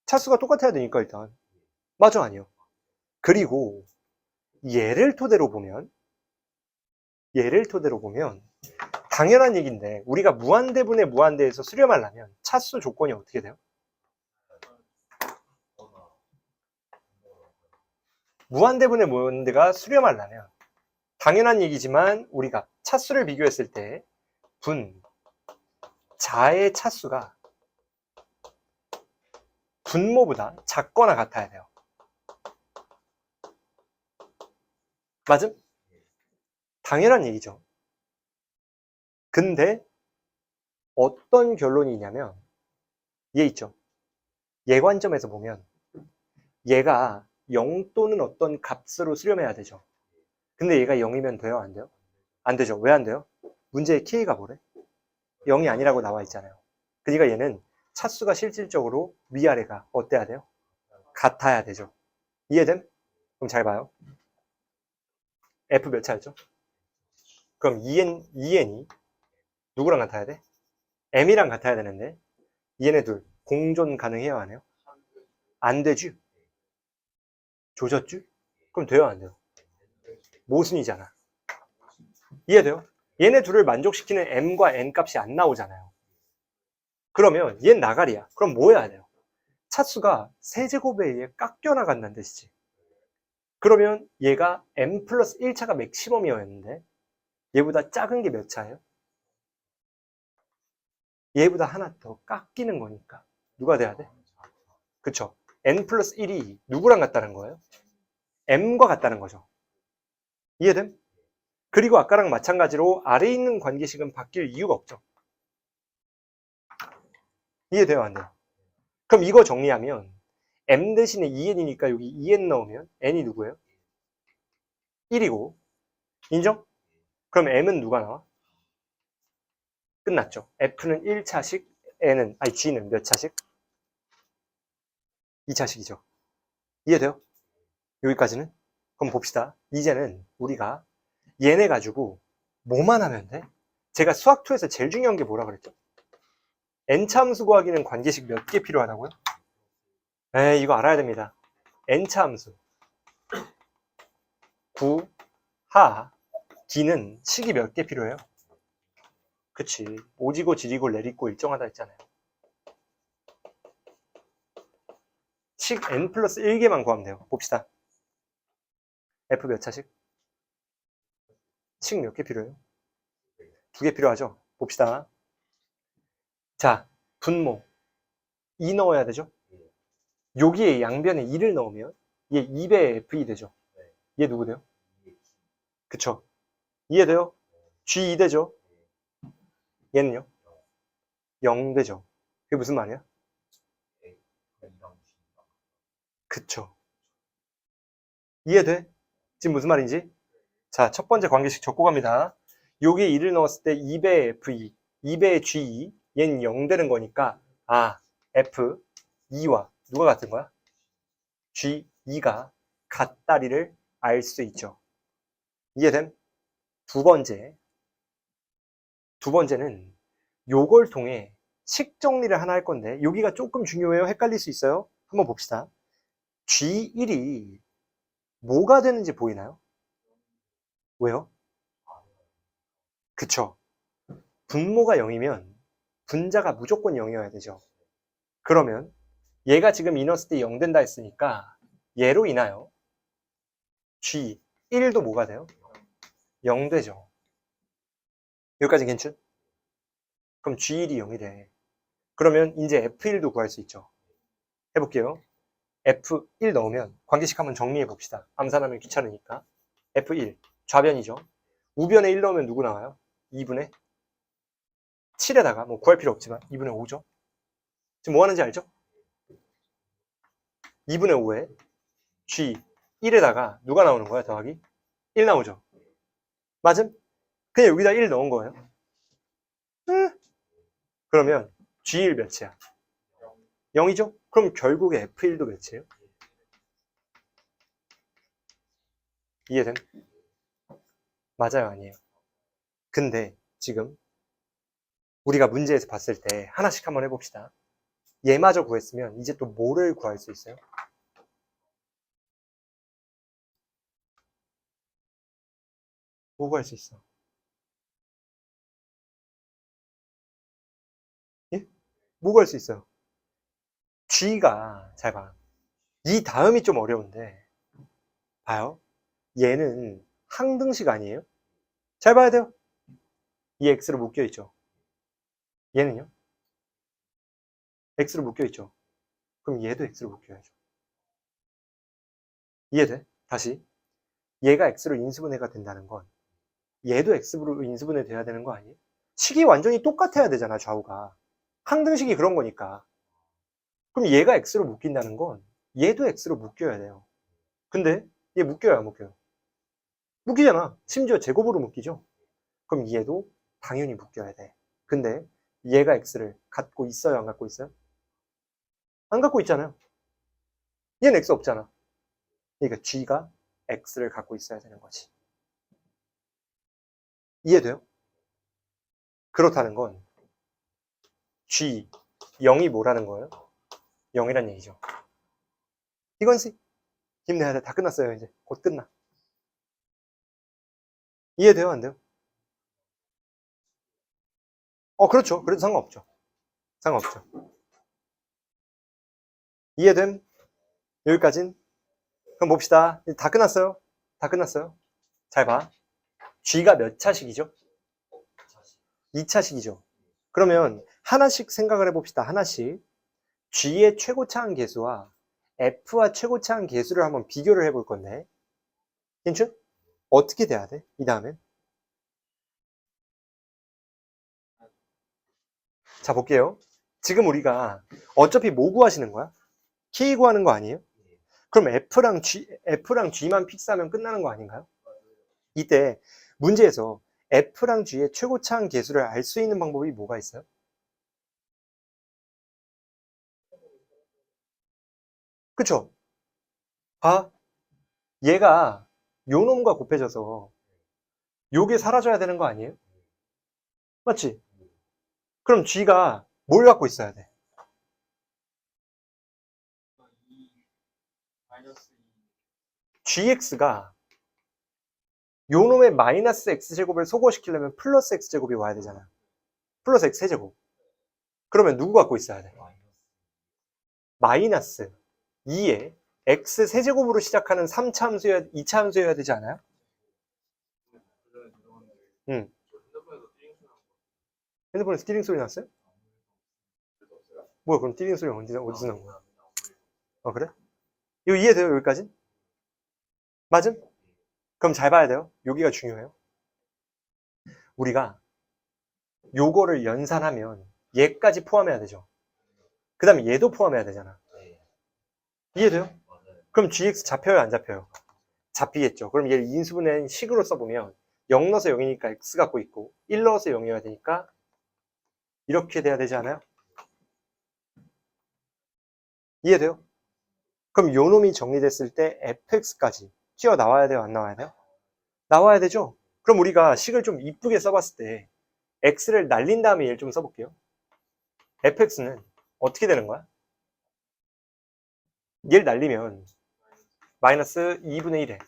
차수가 똑같아야 되니까 일단. 맞아, 아니요? 그리고 얘를 토대로 보면 당연한 얘기인데 우리가 무한대분의 무한대에서 수렴하려면 차수 조건이 어떻게 돼요? 무한대분의 무한대가 수렴하려면 당연한 얘기지만 우리가 차수를 비교했을 때 자의 차수가 분모보다 작거나 같아야 돼요. 맞음? 당연한 얘기죠. 근데 어떤 결론이냐면 얘 있죠. 얘 관점에서 보면 얘가 0 또는 어떤 값으로 수렴해야 되죠. 근데 얘가 0이면 돼요? 안 돼요? 안 되죠. 왜 안 돼요? 문제의 k가 뭐래? 0이 아니라고 나와 있잖아요. 그러니까 얘는 차수가 실질적으로 위아래가 어때야 돼요? 같아야 되죠. 이해됨? 그럼 잘 봐요. F 몇 차였죠? 그럼 EN이 누구랑 같아야 돼? M이랑 같아야 되는데 얘네 둘 공존 가능해요? 안 해요? 안 되죠? 조졌죠? 그럼 돼요? 안 돼요? 모순이잖아. 이해돼요? 얘네 둘을 만족시키는 M과 N 값이 안 나오잖아요. 그러면 얘는 나가리야. 그럼 뭐 해야 돼요? 차수가 세제곱에 의해 깎여 나간다는 뜻이지. 그러면 얘가 M 플러스 1차가 맥시멈이었는데 얘보다 작은 게 몇 차예요? 얘보다 하나 더 깎이는 거니까 누가 돼야 돼? 그쵸? N 플러스 1이 누구랑 같다는 거예요? M과 같다는 거죠. 이해됨? 그리고 아까랑 마찬가지로 아래에 있는 관계식은 바뀔 이유가 없죠. 이해돼요? 안 돼요? 그럼 이거 정리하면 M 대신에 2N이니까 여기 2N 넣으면 N이 누구예요? 1이고 인정? 그럼 M은 누가 나와? 끝났죠. F는 1차식, G는 몇 차식? 2차식이죠. 이해돼요? 여기까지는? 그럼 봅시다. 이제는 우리가 얘네 가지고 뭐만 하면 돼? 제가 수학2에서 제일 중요한 게 뭐라 그랬죠? n차 함수 구하기는 관계식 몇 개 필요하다고요? 이거 알아야 됩니다. n차 함수 구하기는 식이 몇 개 필요해요? 그치. 오지고 지리고 내리고 일정하다 했잖아요. 식 n 플러스 1개만 구하면 돼요. 봅시다. f 몇 차식? 식 몇 개 필요해요? 2개 필요하죠? 봅시다. 자, 분모 2 넣어야 되죠? 여기에 양변에 2를 넣으면 얘 2배 f2 되죠? 얘 누구 돼요? 그쵸? 이해돼요? G2 되죠? 얘는요? 0 되죠? 그게 무슨 말이야? 그쵸? 이해돼? 지금 무슨 말인지? 자, 첫 번째 관계식 적고 갑니다. 여기에 2를 넣었을 때 2배의 F2, 2배의 G2, 얘는 0 되는 거니까 F2와 누가 같은 거야? G2가 같다리를 알 수 있죠. 이해됨? 두 번째는 요걸 통해 식 정리를 하나 할 건데 여기가 조금 중요해요. 헷갈릴 수 있어요. 한번 봅시다. G1이 뭐가 되는지 보이나요? 왜요? 그쵸. 분모가 0이면 분자가 무조건 0이어야 되죠. 그러면 얘가 지금 인했을 때 0 된다 했으니까 얘로 인하여 G1도 뭐가 돼요? 0 되죠. 여기까지 괜찮? 그럼 G1이 0이 돼. 그러면 이제 F1도 구할 수 있죠. 해볼게요. F1 넣으면 관계식 한번 정리해 봅시다. 암산하면 귀찮으니까. F1 좌변이죠. 우변에 1 넣으면 누구 나와요? 2분의 7에다가 뭐 구할 필요 없지만 2분의 5죠. 지금 뭐 하는지 알죠? 2분의 5에 G1에다가 누가 나오는 거야? 더하기 1 나오죠. 맞음? 그냥 여기다 1 넣은 거예요. 그러면 G1 몇이야? 0이죠? 그럼 결국에 F1도 몇이에요? 이해됨? 맞아요, 아니에요? 근데 지금 우리가 문제에서 봤을 때 하나씩 한번 해봅시다. 얘마저 구했으면 이제 또 뭐를 구할 수 있어요? 뭐 구할 수 있어? 예? 뭐 구할 수 있어요? G가, 잘 봐. 이 다음이 좀 어려운데, 봐요. 얘는 항등식 아니에요? 잘 봐야 돼요. 이 X로 묶여있죠. 얘는요? X로 묶여있죠. 그럼 얘도 X로 묶여야죠. 이해돼? 다시. 얘가 X로 인수분해가 된다는 건 얘도 X로 인수분해 돼야 되는 거 아니에요? 식이 완전히 똑같아야 되잖아, 좌우가. 항등식이 그런 거니까. 그럼 얘가 X로 묶인다는 건 얘도 X로 묶여야 돼요. 근데 얘 묶여요, 안 묶여요? 묶이잖아. 심지어 제곱으로 묶이죠. 그럼 얘도 당연히 묶여야 돼. 근데 얘가 X를 갖고 있어요, 안 갖고 있어요? 안 갖고 있잖아요. 얘는 X 없잖아. 그러니까 G가 X를 갖고 있어야 되는 거지. 이해돼요? 그렇다는 건 G, 0이 뭐라는 거예요? 0이란 얘기죠. 이건 힘내야 돼. 다 끝났어요, 이제. 곧 끝나. 이해돼요, 안 돼요? 그렇죠. 그래도 상관없죠. 상관없죠. 이해됨? 여기까진? 그럼 봅시다. 이제 다 끝났어요. 다 끝났어요. 잘 봐. G가 몇 차식이죠? 2차식이죠. 그러면 하나씩 생각을 해봅시다. 하나씩. G의 최고차항 계수와 F와 최고차항 계수를 한번 비교를 해볼 건데. 괜찮? 어떻게 돼야 돼? 이 다음엔? 자, 볼게요. 지금 우리가 어차피 뭐 구하시는 거야? K 구하는 거 아니에요? 그럼 F랑 G만 픽스하면 끝나는 거 아닌가요? 이때 문제에서 F랑 G의 최고차항 계수를 알 수 있는 방법이 뭐가 있어요? 그쵸? 봐. 얘가 요 놈과 곱해져서 요게 사라져야 되는 거 아니에요? 맞지? 그럼 G가 뭘 갖고 있어야 돼? GX가 요 놈의 마이너스 X제곱을 소거시키려면 플러스 X제곱이 와야 되잖아. 플러스 X 세제곱. 그러면 누구 갖고 있어야 돼? 마이너스 2에 X 세제곱으로 시작하는 3차 함수여야, 2차 함수여야 되지 않아요? 응. 핸드폰에서 띠링 소리 났어요? 뭐야, 그럼 띠링 소리 어디서 난 거야? 그래? 이거 이해돼요, 여기까지? 맞음? 그럼 잘 봐야 돼요. 여기가 중요해요. 우리가 요거를 연산하면 얘까지 포함해야 되죠. 그 다음에 얘도 포함해야 되잖아. 이해돼요? 그럼 GX 잡혀요, 안 잡혀요? 잡히겠죠. 그럼 얘를 인수분해 식으로 써보면 0 넣어서 0이니까 X 갖고 있고 1 넣어서 0이어야 되니까 이렇게 돼야 되지 않아요? 이해돼요? 그럼 요 놈이 정리됐을 때 fx까지 튀어나와야 돼요, 안 나와야 돼요? 나와야 되죠? 그럼 우리가 식을 좀 이쁘게 써봤을 때 x를 날린 다음에 얘를 좀 써볼게요. fx는 어떻게 되는 거야? 얘를 날리면 마이너스 2분의 1에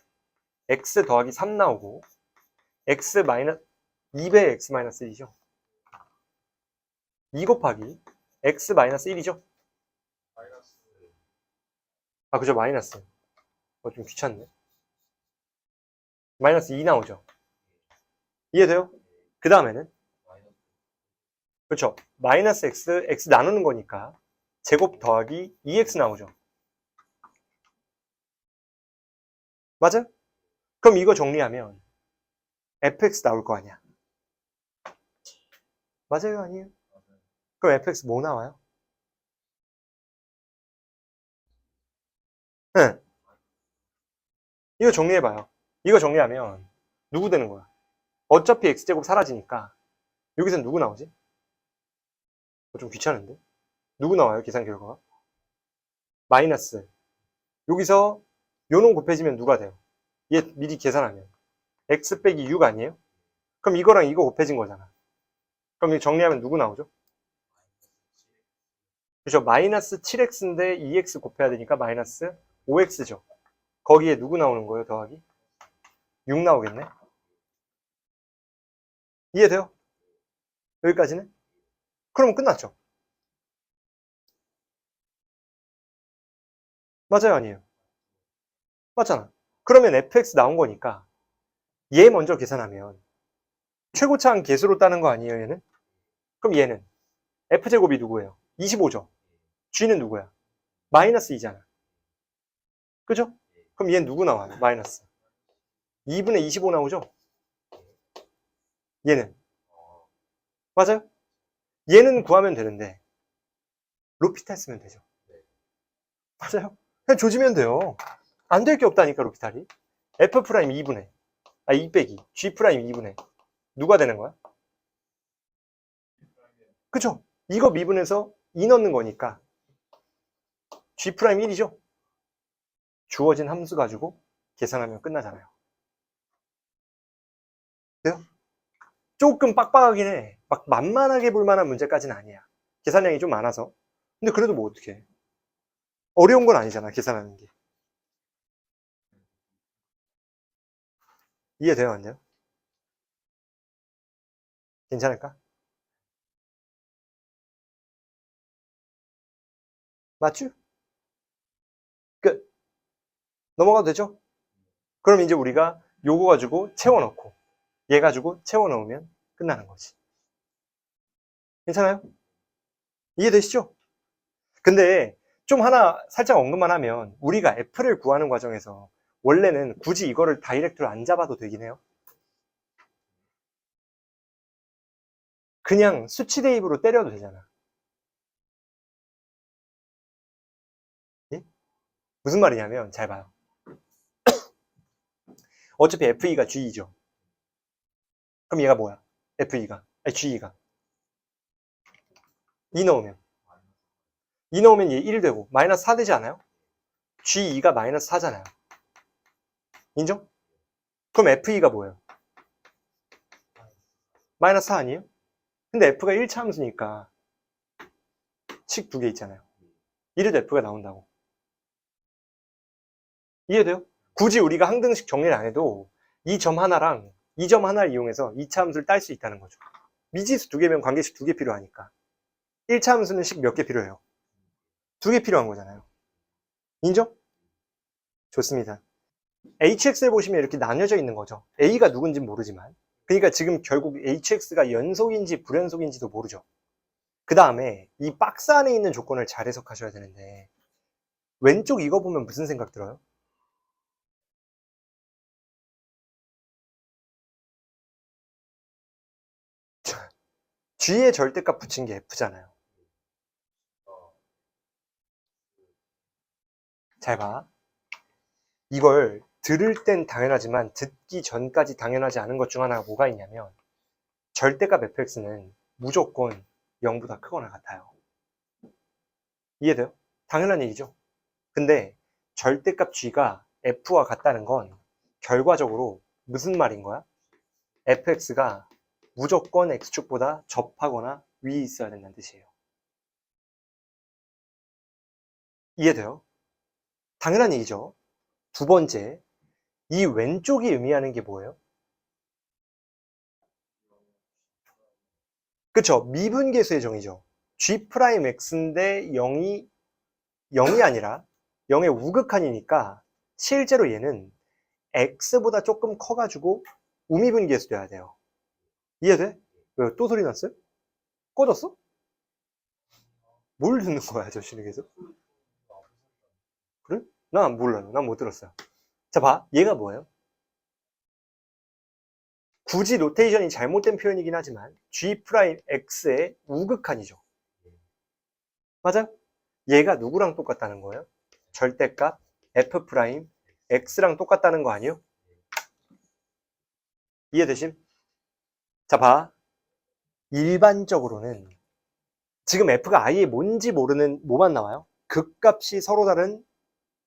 x 더하기 3 나오고 x 마이너스 2배 x 마이너스 1이죠. 2 곱하기 x 마이너스 1이죠. 그죠, 마이너스. 좀 귀찮네. 마이너스 2 나오죠. 이해돼요? 그 다음에는 그렇죠. 마이너스 x 나누는 거니까 제곱 더하기 2x 나오죠. 맞아? 그럼 이거 정리하면 fx 나올 거 아니야. 맞아요, 아니에요? 그럼 fx 뭐 나와요? 응. 이거 정리해봐요. 이거 정리하면 누구 되는 거야? 어차피 x제곱 사라지니까 여기서 누구 나오지? 좀 귀찮은데? 누구 나와요, 계산 결과가? 마이너스. 여기서 요놈 곱해지면 누가 돼요? 얘 미리 계산하면 x 빼기 6 아니에요? 그럼 이거랑 이거 곱해진 거잖아. 그럼 이거 정리하면 누구 나오죠? 그죠? 마이너스 7x인데 2x 곱해야 되니까 마이너스 5x죠. 거기에 누구 나오는 거예요? 더하기 6 나오겠네. 이해돼요? 여기까지는? 그럼 끝났죠. 맞아요, 아니에요? 맞잖아. 그러면 fx 나온 거니까 얘 먼저 계산하면 최고차항 계수로 따는 거 아니에요, 얘는? 그럼 얘는 f제곱이 누구예요? 25죠. g는 누구야? 마이너스 2잖아. 그죠? 그럼 얘는 누구 나와요? 마이너스 2분의 25 나오죠? 얘는 맞아요? 얘는 구하면 되는데 로피탈 쓰면 되죠. 맞아요? 그냥 조지면 돼요. 안 될 게 없다니까, 로피탈이. f 프라임 2분의 2 빼기 g 프라임 2분의 누가 되는 거야? 그쵸? 이거 미분해서 2 넣는 거니까 g 프라임 1이죠? 주어진 함수 가지고 계산하면 끝나잖아요. 돼요? 조금 빡빡하긴 해. 막 만만하게 볼 만한 문제까지는 아니야. 계산량이 좀 많아서. 근데 그래도 뭐 어떡해. 어려운 건 아니잖아, 계산하는 게. 이해돼요, 안 돼요? 괜찮을까? 맞죠? 끝. 넘어가도 되죠? 그럼 이제 우리가 요거 가지고 채워넣고 얘 가지고 채워넣으면 끝나는 거지. 괜찮아요? 이해되시죠? 근데 좀 하나 살짝 언급만 하면 우리가 f를 구하는 과정에서 원래는 굳이 이거를 다이렉트로 안 잡아도 되긴 해요. 그냥 수치 대입으로 때려도 되잖아. 예? 무슨 말이냐면 잘 봐요. 어차피 FE가 G이죠. 그럼 얘가 뭐야? FE가 아니 G가 2 넣으면 2 넣으면 얘 1 되고 마이너스 4 되지 않아요? G2가 마이너스 4잖아요. 인정? 그럼 FE가 뭐예요? 마이너스 4 아니에요? 근데 F가 1차 함수니까 식 두 개 있잖아요. 이래도 F가 나온다고. 이해돼요? 굳이 우리가 항등식 정리를 안 해도 이 점 하나랑 이 점 하나를 이용해서 2차 함수를 딸 수 있다는 거죠. 미지수 두 개면 관계식 두 개 필요하니까 1차 함수는 식 몇 개 필요해요? 두 개 필요한 거잖아요. 인정? 좋습니다. HX를 보시면 이렇게 나뉘어져 있는 거죠. A가 누군지 모르지만 그러니까 지금 결국 HX가 연속인지 불연속인지도 모르죠. 그 다음에 이 박스 안에 있는 조건을 잘 해석하셔야 되는데 왼쪽 이거 보면 무슨 생각 들어요? G의 절대값 붙인 게 F잖아요. 잘 봐. 이걸 들을 땐 당연하지만 듣기 전까지 당연하지 않은 것 중 하나가 뭐가 있냐면 절대값 fx는 무조건 0보다 크거나 같아요. 이해돼요? 당연한 얘기죠. 근데 절대값 g가 f와 같다는 건 결과적으로 무슨 말인 거야? fx가 무조건 x축보다 접하거나 위에 있어야 된다는 뜻이에요. 이해돼요? 당연한 얘기죠. 두 번째, 이 왼쪽이 의미하는 게 뭐예요? 그쵸? 미분계수의 정의죠. G'X인데 0이 아니라 0의 우극한이니까 실제로 얘는 X보다 조금 커가지고 우미분계수 돼야 돼요. 이해돼? 왜, 또 소리 났어요? 꺼졌어? 뭘 듣는 거야, 저 신에게서? 그래? 난 몰라요. 난 못 들었어요. 자, 봐. 얘가 뭐예요? 굳이 노테이션이 잘못된 표현이긴 하지만 G'X의 우극한이죠. 맞아? 얘가 누구랑 똑같다는 거예요? 절대값 F'X랑 똑같다는 거 아니에요? 이해되심? 자, 봐. 일반적으로는 지금 F가 아예 뭔지 모르는 뭐만 나와요? 극값이 서로 다른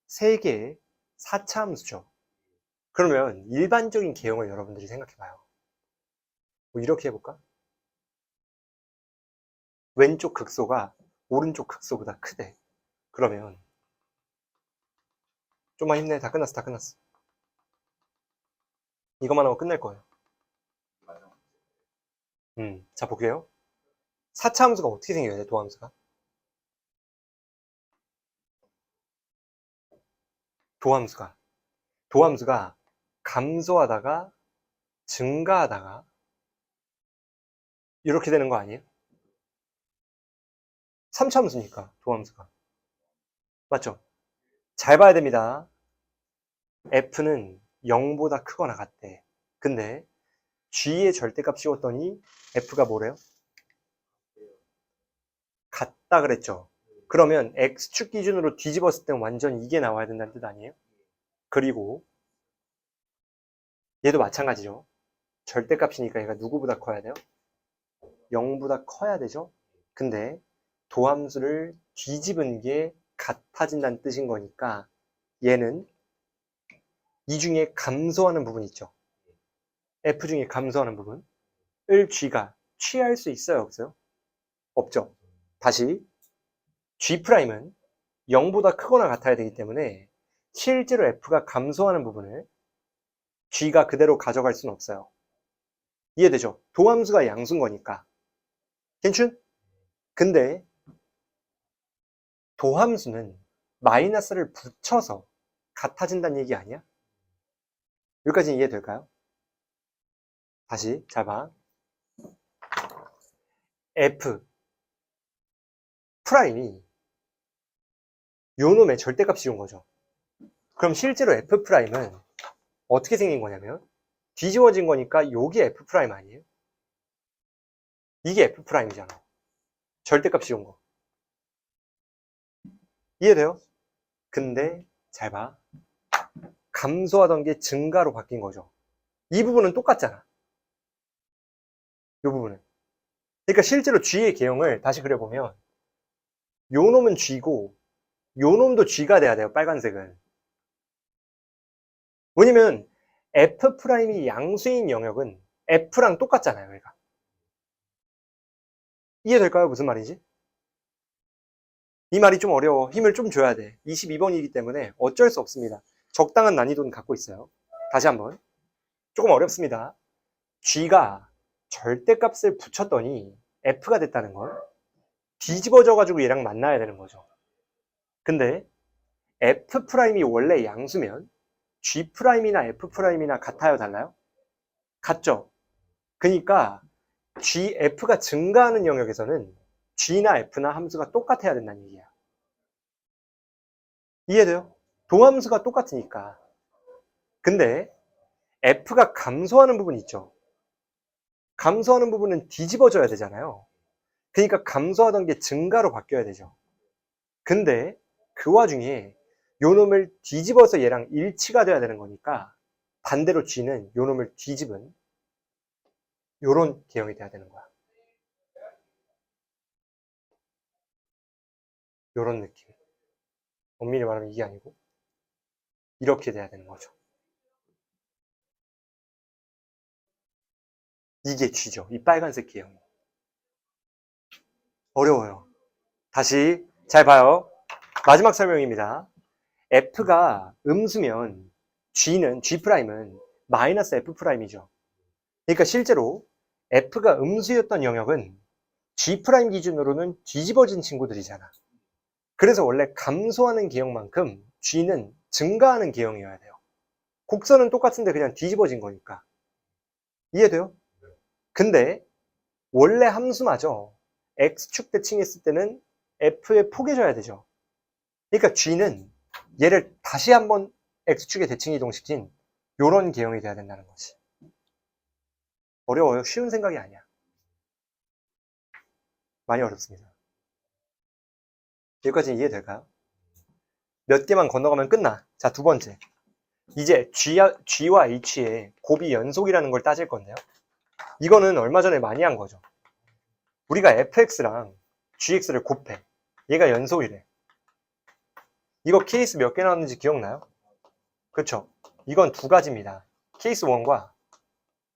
3개의 4차 함수죠. 그러면 일반적인 개형을 여러분들이 생각해봐요. 뭐 이렇게 해볼까? 왼쪽 극소가 오른쪽 극소보다 크대. 그러면 좀만 힘내. 다 끝났어. 다 끝났어. 이것만 하고 끝낼 거예요. 자, 볼게요. 4차 함수가 어떻게 생겨야 돼, 도함수가? 도함수가 감소하다가 증가하다가 이렇게 되는 거 아니에요? 3차 함수니까, 도함수가. 맞죠? 잘 봐야 됩니다. f는 0보다 크거나 같대. 근데 g의 절대값 씌웠더니 f가 뭐래요? 같다 그랬죠. 그러면 x축 기준으로 뒤집었을 땐 완전 이게 나와야 된다는 뜻 아니에요? 그리고 얘도 마찬가지죠. 절대값이니까 얘가 누구보다 커야 돼요? 0보다 커야 되죠. 근데 도함수를 뒤집은 게 같아진다는 뜻인 거니까 얘는 이 중에 감소하는 부분 있죠. f 중에 감소하는 부분을 g가 취할 수 있어요, 없어요? 없죠. 다시 G'은 0보다 크거나 같아야 되기 때문에 실제로 F가 감소하는 부분을 G가 그대로 가져갈 수는 없어요. 이해되죠? 도함수가 양수인 거니까. 괜춘? 근데 도함수는 마이너스를 붙여서 같아진다는 얘기 아니야? 여기까지 이해될까요? 다시 잘 봐. F 프라임이 요 놈의 절대값이 온 거죠. 그럼 실제로 F'은 어떻게 생긴 거냐면 뒤집어진 거니까 요게 F' 아니에요? 이게 F'이잖아. 절대값 씌운 거. 이해돼요? 근데 잘 봐. 감소하던 게 증가로 바뀐 거죠. 이 부분은 똑같잖아. 이 부분은. 그러니까 실제로 G의 개형을 다시 그려보면 요 놈은 G고 요 놈도 G가 돼야 돼요. 빨간색은. 왜냐면 F'이 양수인 영역은 F랑 똑같잖아요. 그러니까. 이해될까요? 무슨 말인지? 이 말이 좀 어려워. 힘을 좀 줘야 돼. 22번이기 때문에 어쩔 수 없습니다. 적당한 난이도는 갖고 있어요. 다시 한번. 조금 어렵습니다. G가 절대값을 붙였더니 F가 됐다는 건 뒤집어져가지고 얘랑 만나야 되는 거죠. 근데 F'이 원래 양수면 G'이나 F'이나 같아요? 달라요? 같죠? 그러니까 F가 증가하는 영역에서는 G나 F나 함수가 똑같아야 된다는 얘기야. 이해돼요? 도함수가 똑같으니까. 근데 F가 감소하는 부분 있죠. 감소하는 부분은 뒤집어져야 되잖아요. 그러니까 감소하던 게 증가로 바뀌어야 되죠. 근데 그 와중에 요 놈을 뒤집어서 얘랑 일치가 돼야 되는 거니까 반대로 G는 요 놈을 뒤집은 요런 개형이 돼야 되는 거야. 요런 느낌. 엄밀히 말하면 이게 아니고 이렇게 돼야 되는 거죠. 이게 G죠. 이 빨간색 개형이. 어려워요. 다시 잘 봐요. 마지막 설명입니다. F가 음수면 G는 마이너스 F'이죠. 그러니까 실제로 F가 음수였던 영역은 G' 기준으로는 뒤집어진 친구들이잖아. 그래서 원래 감소하는 개형만큼 G는 증가하는 개형이어야 돼요. 곡선은 똑같은데 그냥 뒤집어진 거니까. 이해돼요? 근데 원래 함수마저 X축 대칭했을 때는 F에 포개져야 되죠. 그러니까 G는 얘를 다시 한번 X축에 대칭 이동시킨 요런 개형이 돼야 된다는 거지. 어려워요. 쉬운 생각이 아니야. 많이 어렵습니다. 여기까지 이해될까요? 몇 개만 건너가면 끝나. 자, 두 번째. 이제 G와 H의 곱이 연속이라는 걸 따질 건데요. 이거는 얼마 전에 많이 한 거죠. 우리가 fx랑 gx를 곱해. 얘가 연속이래. 이거 케이스 몇 개 나왔는지 기억나요? 그쵸? 이건 두 가지입니다. 케이스 1과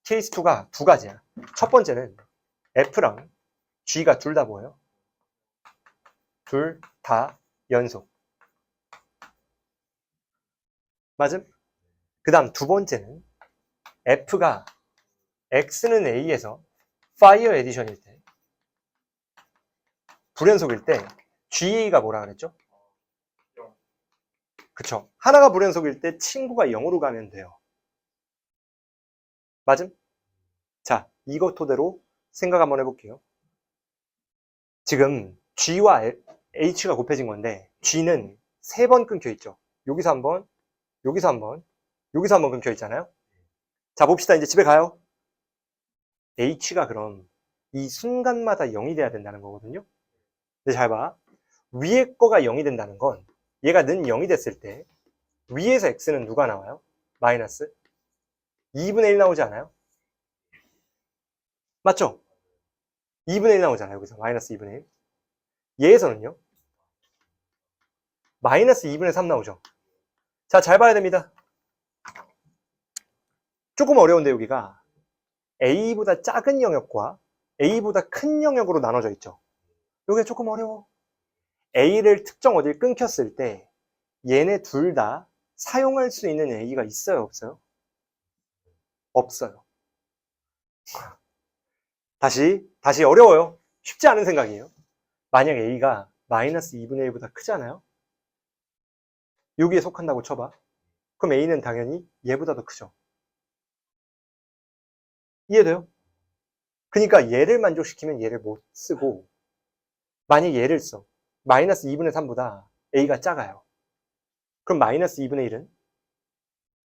케이스 2가 두 가지야. 첫 번째는 F랑 G가 둘 다 뭐예요? 둘 다 연속. 맞음? 그 다음 두 번째는 F가 X는 A에서 파이어 에디션일 때, 불연속일 때 GA가 뭐라 그랬죠? 그쵸. 하나가 불연속일 때 친구가 0으로 가면 돼요. 맞음? 자, 이거 토대로 생각 한번 해볼게요. 지금 G와 H가 곱해진 건데 G는 3번 끊겨 있죠. 여기서 한 번, 여기서 한 번, 여기서 한 번 끊겨 있잖아요. 자, 봅시다. 이제 집에 가요. H가 그럼 이 순간마다 0이 돼야 된다는 거거든요. 근데 잘 봐. 위에 거가 0이 된다는 건 얘가 는 0이 됐을 때 위에서 X는 누가 나와요? 마이너스 2분의 1 나오지 않아요? 맞죠? 2분의 1 나오잖아요. 여기서 마이너스 2분의 1. 얘에서는요? 마이너스 2분의 3 나오죠. 자, 잘 봐야 됩니다. 조금 어려운데 여기가 A보다 작은 영역과 A보다 큰 영역으로 나눠져 있죠. 여기가 조금 어려워. A를 특정 어딜 끊겼을 때 얘네 둘 다 사용할 수 있는 A가 있어요? 없어요? 없어요. 다시 어려워요. 쉽지 않은 생각이에요. 만약 A가 마이너스 2분의 1보다 크잖아요? 여기에 속한다고 쳐봐. 그럼 A는 당연히 얘보다 더 크죠. 이해돼요? 그러니까 얘를 만족시키면 얘를 못 쓰고, 만약 얘를 써. 마이너스 2분의 3보다 A가 작아요. 그럼 마이너스 2분의 1은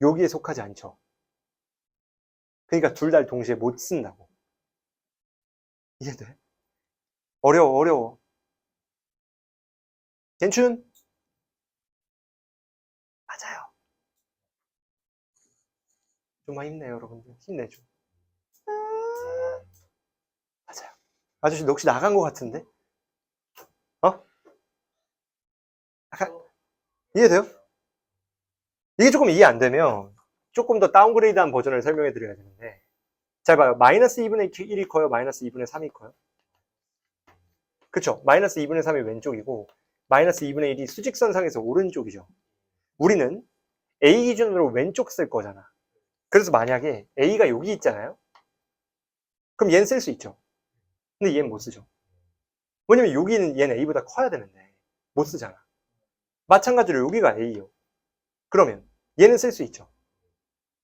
여기에 속하지 않죠. 그러니까 둘 다 동시에 못 쓴다고. 이해돼? 어려워. 괜춘? 맞아요. 좀만 힘내요, 여러분들. 힘내죠. 맞아요. 아저씨, 너 혹시 나간 것 같은데? 어? 이해돼요? 이게 조금 이해 안 되면 조금 더 다운그레이드한 버전을 설명해 드려야 되는데, 잘 봐요. 마이너스 2분의 1이 커요? 마이너스 2분의 3이 커요? 그쵸? 마이너스 2분의 3이 왼쪽이고 마이너스 2분의 1이 수직선상에서 오른쪽이죠. 우리는 A 기준으로 왼쪽 쓸 거잖아. 그래서 만약에 A가 여기 있잖아요. 그럼 얘는 쓸 수 있죠. 근데 얘는 못 쓰죠. 왜냐면 여기는 얘는 A보다 커야 되는데 못 쓰잖아. 마찬가지로 여기가 A요. 그러면 얘는 쓸 수 있죠.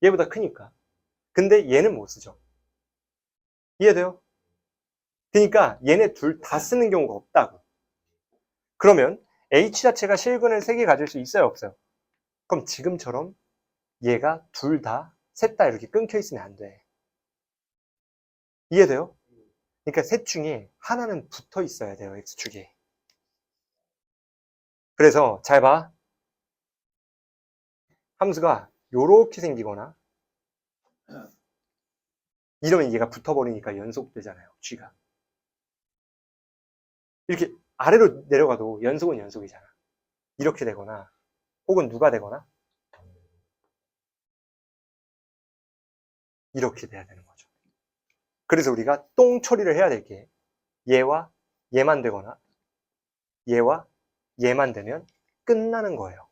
얘보다 크니까. 근데 얘는 못 쓰죠. 이해돼요? 그러니까 얘네 둘 다 쓰는 경우가 없다고. 그러면 H 자체가 실근을 3개 가질 수 있어요? 없어요? 그럼 지금처럼 얘가 둘 다, 셋 다 이렇게 끊겨 있으면 안 돼. 이해돼요? 그러니까 셋 중에 하나는 붙어 있어야 돼요, X축이. 그래서 잘 봐. 함수가 요렇게 생기거나 이러면 얘가 붙어버리니까 연속되잖아요, G가. 이렇게 아래로 내려가도 연속은 연속이잖아. 이렇게 되거나 혹은 누가 되거나 이렇게 돼야 되는 거죠. 그래서 우리가 똥 처리를 해야 될 게 얘와 얘만 되거나 얘와 얘만 되면 끝나는 거예요.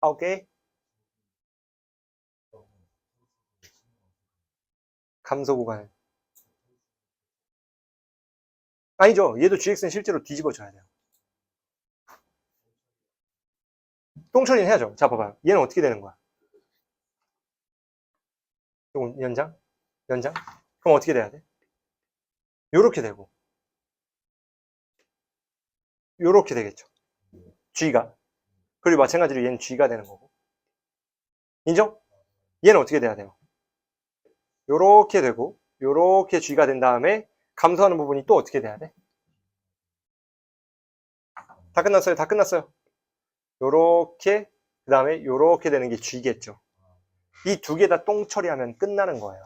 오케이? 감소 구간. 아니죠. 얘도 GX는 실제로 뒤집어져야 돼요. 똥 처리는 해야죠. 자, 봐봐요. 얘는 어떻게 되는 거야? 요건 연장? 연장? 그럼 어떻게 돼야 돼? 요렇게 되고 요렇게 되겠죠. G가. 그리고 마찬가지로 얘는 G가 되는 거고. 인정? 얘는 어떻게 돼야 돼요? 요렇게 되고 요렇게 G가 된 다음에 감소하는 부분이 또 어떻게 돼야 돼? 다 끝났어요. 다 끝났어요. 요렇게 그 다음에 요렇게 되는 게 G겠죠. 이 두 개 다 똥 처리하면 끝나는 거예요.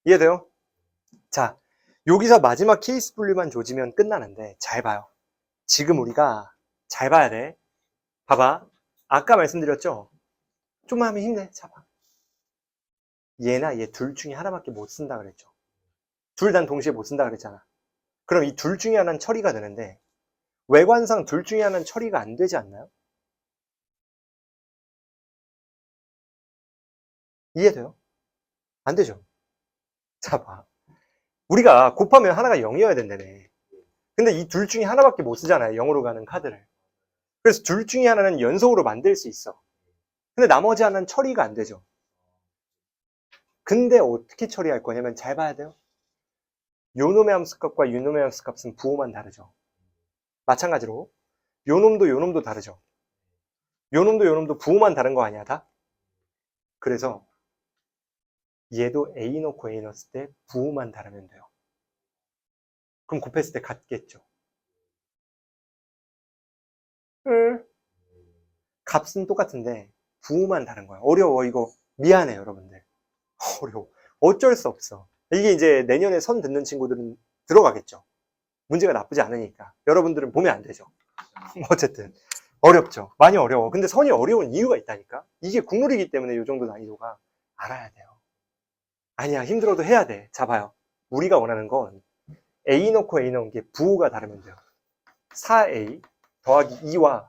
이해돼요? 자, 여기서 마지막 케이스 분류만 조지면 끝나는데 잘 봐요. 지금 우리가 잘 봐야 돼. 봐봐. 아까 말씀드렸죠? 좀만 하면 힘내. 잡아. 얘나 얘 둘 중에 하나밖에 못 쓴다 그랬죠. 둘 다 동시에 못 쓴다 그랬잖아. 그럼 이 둘 중에 하나는 처리가 되는데 외관상 둘 중에 하나는 처리가 안 되지 않나요? 이해돼요? 안 되죠. 자, 봐. 우리가 곱하면 하나가 0이어야 된다네. 근데 이 둘 중에 하나밖에 못 쓰잖아요. 0으로 가는 카드를. 그래서 둘 중에 하나는 연속으로 만들 수 있어. 근데 나머지 하나는 처리가 안 되죠. 근데 어떻게 처리할 거냐면 잘 봐야 돼요. 요놈의 함수값과 요놈의 함수값은 부호만 다르죠. 마찬가지로 요놈도 다르죠. 요놈도 부호만 다른 거 아니야 다? 그래서 얘도 A 넣고 A 넣었을 때 부호만 다르면 돼요. 그럼 곱했을 때 같겠죠. 값은 똑같은데 부호만 다른 거야. 어려워 이거. 미안해 여러분들. 어려워. 어쩔 수 없어. 이게 이제 내년에 선 듣는 친구들은 들어가겠죠. 문제가 나쁘지 않으니까. 여러분들은 보면 안 되죠. 어쨌든 어렵죠. 많이 어려워. 근데 선이 어려운 이유가 있다니까. 이게 국룰이기 때문에 이 정도 난이도가 알아야 돼요. 아니야 힘들어도 해야 돼. 자 봐요. 우리가 원하는 건 A 넣고 A 넣은 게 부호가 다르면 돼요. 4A 더하기 2와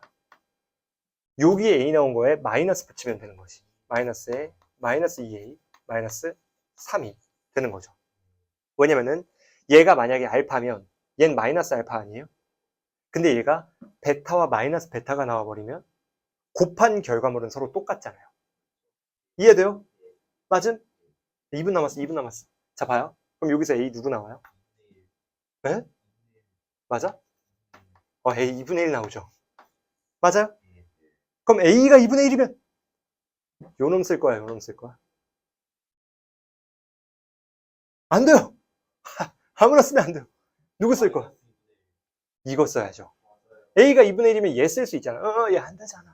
여기에 A 나온 거에 마이너스 붙이면 되는 것이. 마이너스에 마이너스 2A 마이너스 3이 되는 거죠. 왜냐면은 얘가 만약에 알파면 얘는 마이너스 알파 아니에요? 근데 얘가 베타와 마이너스 베타가 나와버리면 곱한 결과물은 서로 똑같잖아요. 이해돼요? 맞음? 2분 남았어. 2분 남았어. 자 봐요. 그럼 여기서 A 누구 나와요? 네? 맞아? A 2분의 1 나오죠. 맞아요? 그럼 A가 2분의 1이면 요놈 쓸 거야, 요놈 쓸 거야? 안 돼요. 아무나 쓰면 안 돼요. 누구 쓸 거야? 이거 써야죠. A가 2분의 1이면 얘 쓸 수 있잖아. 얘 안 되잖아.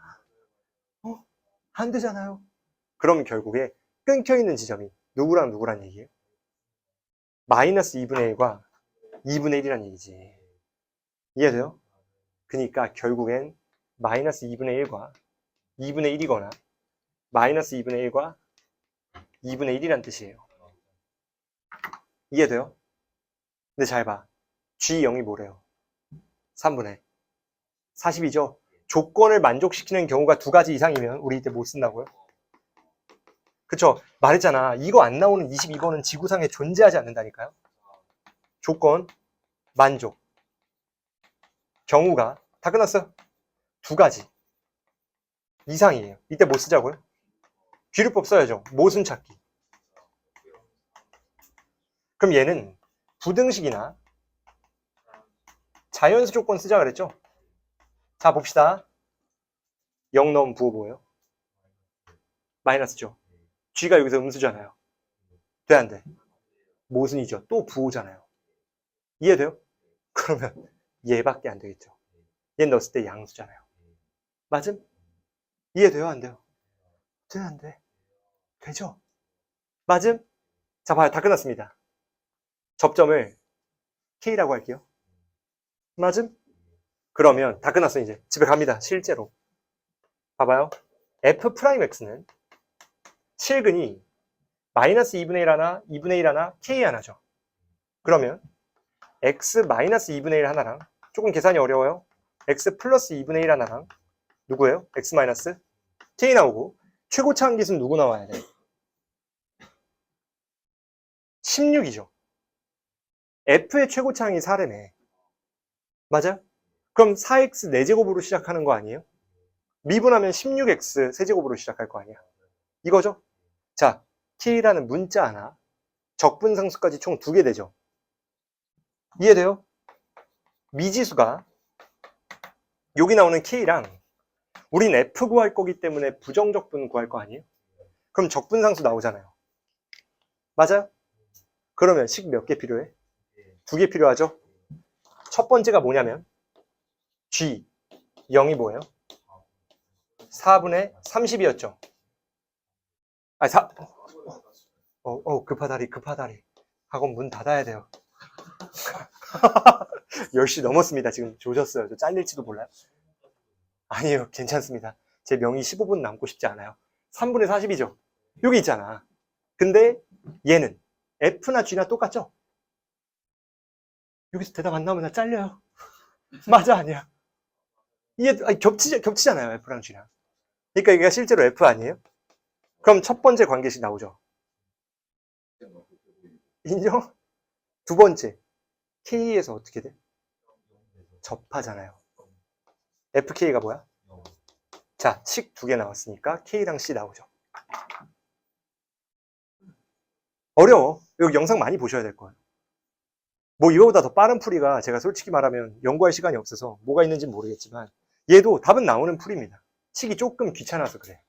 안 되잖아요. 그럼 결국에 끊겨있는 지점이 누구랑 누구란 얘기예요? 마이너스 2분의 1과 2분의 1이란 얘기지. 이해돼요? 그러니까 결국엔 마이너스 2분의 1과 2분의 1이거나 마이너스 2분의 1과 2분의 1이란 뜻이에요. 이해돼요? 근데 잘 봐. G0이 뭐래요? 3분의 40이죠? 조건을 만족시키는 경우가 두 가지 이상이면 우리 이때 못 쓴다고요? 그쵸? 말했잖아. 이거 안 나오는 22번은 지구상에 존재하지 않는다니까요? 조건, 만족. 경우가 다 끝났어요. 두 가지 이상이에요. 이때 못 쓰자고요? 귀류법 써야죠. 모순 찾기. 그럼 얘는 부등식이나 자연수 조건 쓰자 그랬죠? 자 봅시다. 0 넣으면 부호 뭐예요? 마이너스죠. G가 여기서 음수잖아요. 돼 안 돼? 모순이죠. 또 부호잖아요. 이해돼요? 그러면 얘밖에 안 되겠죠. 얘 넣었을 때 양수잖아요. 맞음? 이해돼요? 안 돼요? 돼 안 돼? 되죠? 맞음? 자 봐요. 다 끝났습니다. 접점을 K라고 할게요. 맞음? 그러면 다 끝났어. 이제 집에 갑니다. 실제로 봐봐요. F'X는 실근이 마이너스 2분의 1 하나, 2분의 1 하나, K 하나죠. 그러면 X 마이너스 2분의 1 하나랑 조금 계산이 어려워요. X 플러스 2분의 1 하나랑 누구예요? X 마이너스 K 나오고 최고차 한기수는 누구 나와야 돼? 16이죠. F의 최고차항이 4래네. 맞아요? 그럼 4X 4제곱으로 시작하는 거 아니에요? 미분하면 16X 세제곱으로 시작할 거 아니야. 이거죠? 자, K라는 문자 하나, 적분상수까지 총 2개 되죠. 이해돼요? 미지수가 여기 나오는 K랑 우린 F 구할 거기 때문에 부정적분 구할 거 아니에요? 그럼 적분상수 나오잖아요. 맞아요? 그러면 식 몇 개 필요해? 2개 필요하죠? 첫 번째가 뭐냐면 G 0이 뭐예요? 4분의 30이었죠. 아, 급하다리. 학원 문 닫아야 돼요. 10시 넘었습니다. 지금 조졌어요. 저 잘릴지도 몰라요. 아니에요. 괜찮습니다. 제 명의 15분 남고 싶지 않아요. 3분의 40이죠. 여기 있잖아. 근데 얘는 F나 G나 똑같죠? 여기서 대답 안 나오면 나 잘려요. 맞아, 아니야. 이게 겹치잖아요. F랑 G랑. 그러니까 이게 실제로 F 아니에요? 그럼 첫 번째 관계식 나오죠. 인정? 두 번째, K에서 어떻게 돼? 접하잖아요. FK가 뭐야? 자, 식 두 개 나왔으니까 K랑 C 나오죠. 어려워. 여기 영상 많이 보셔야 될 거예요. 뭐 이거보다 더 빠른 풀이가 제가 솔직히 말하면 연구할 시간이 없어서 뭐가 있는지 모르겠지만 얘도 답은 나오는 풀입니다. 치기 조금 귀찮아서 그래.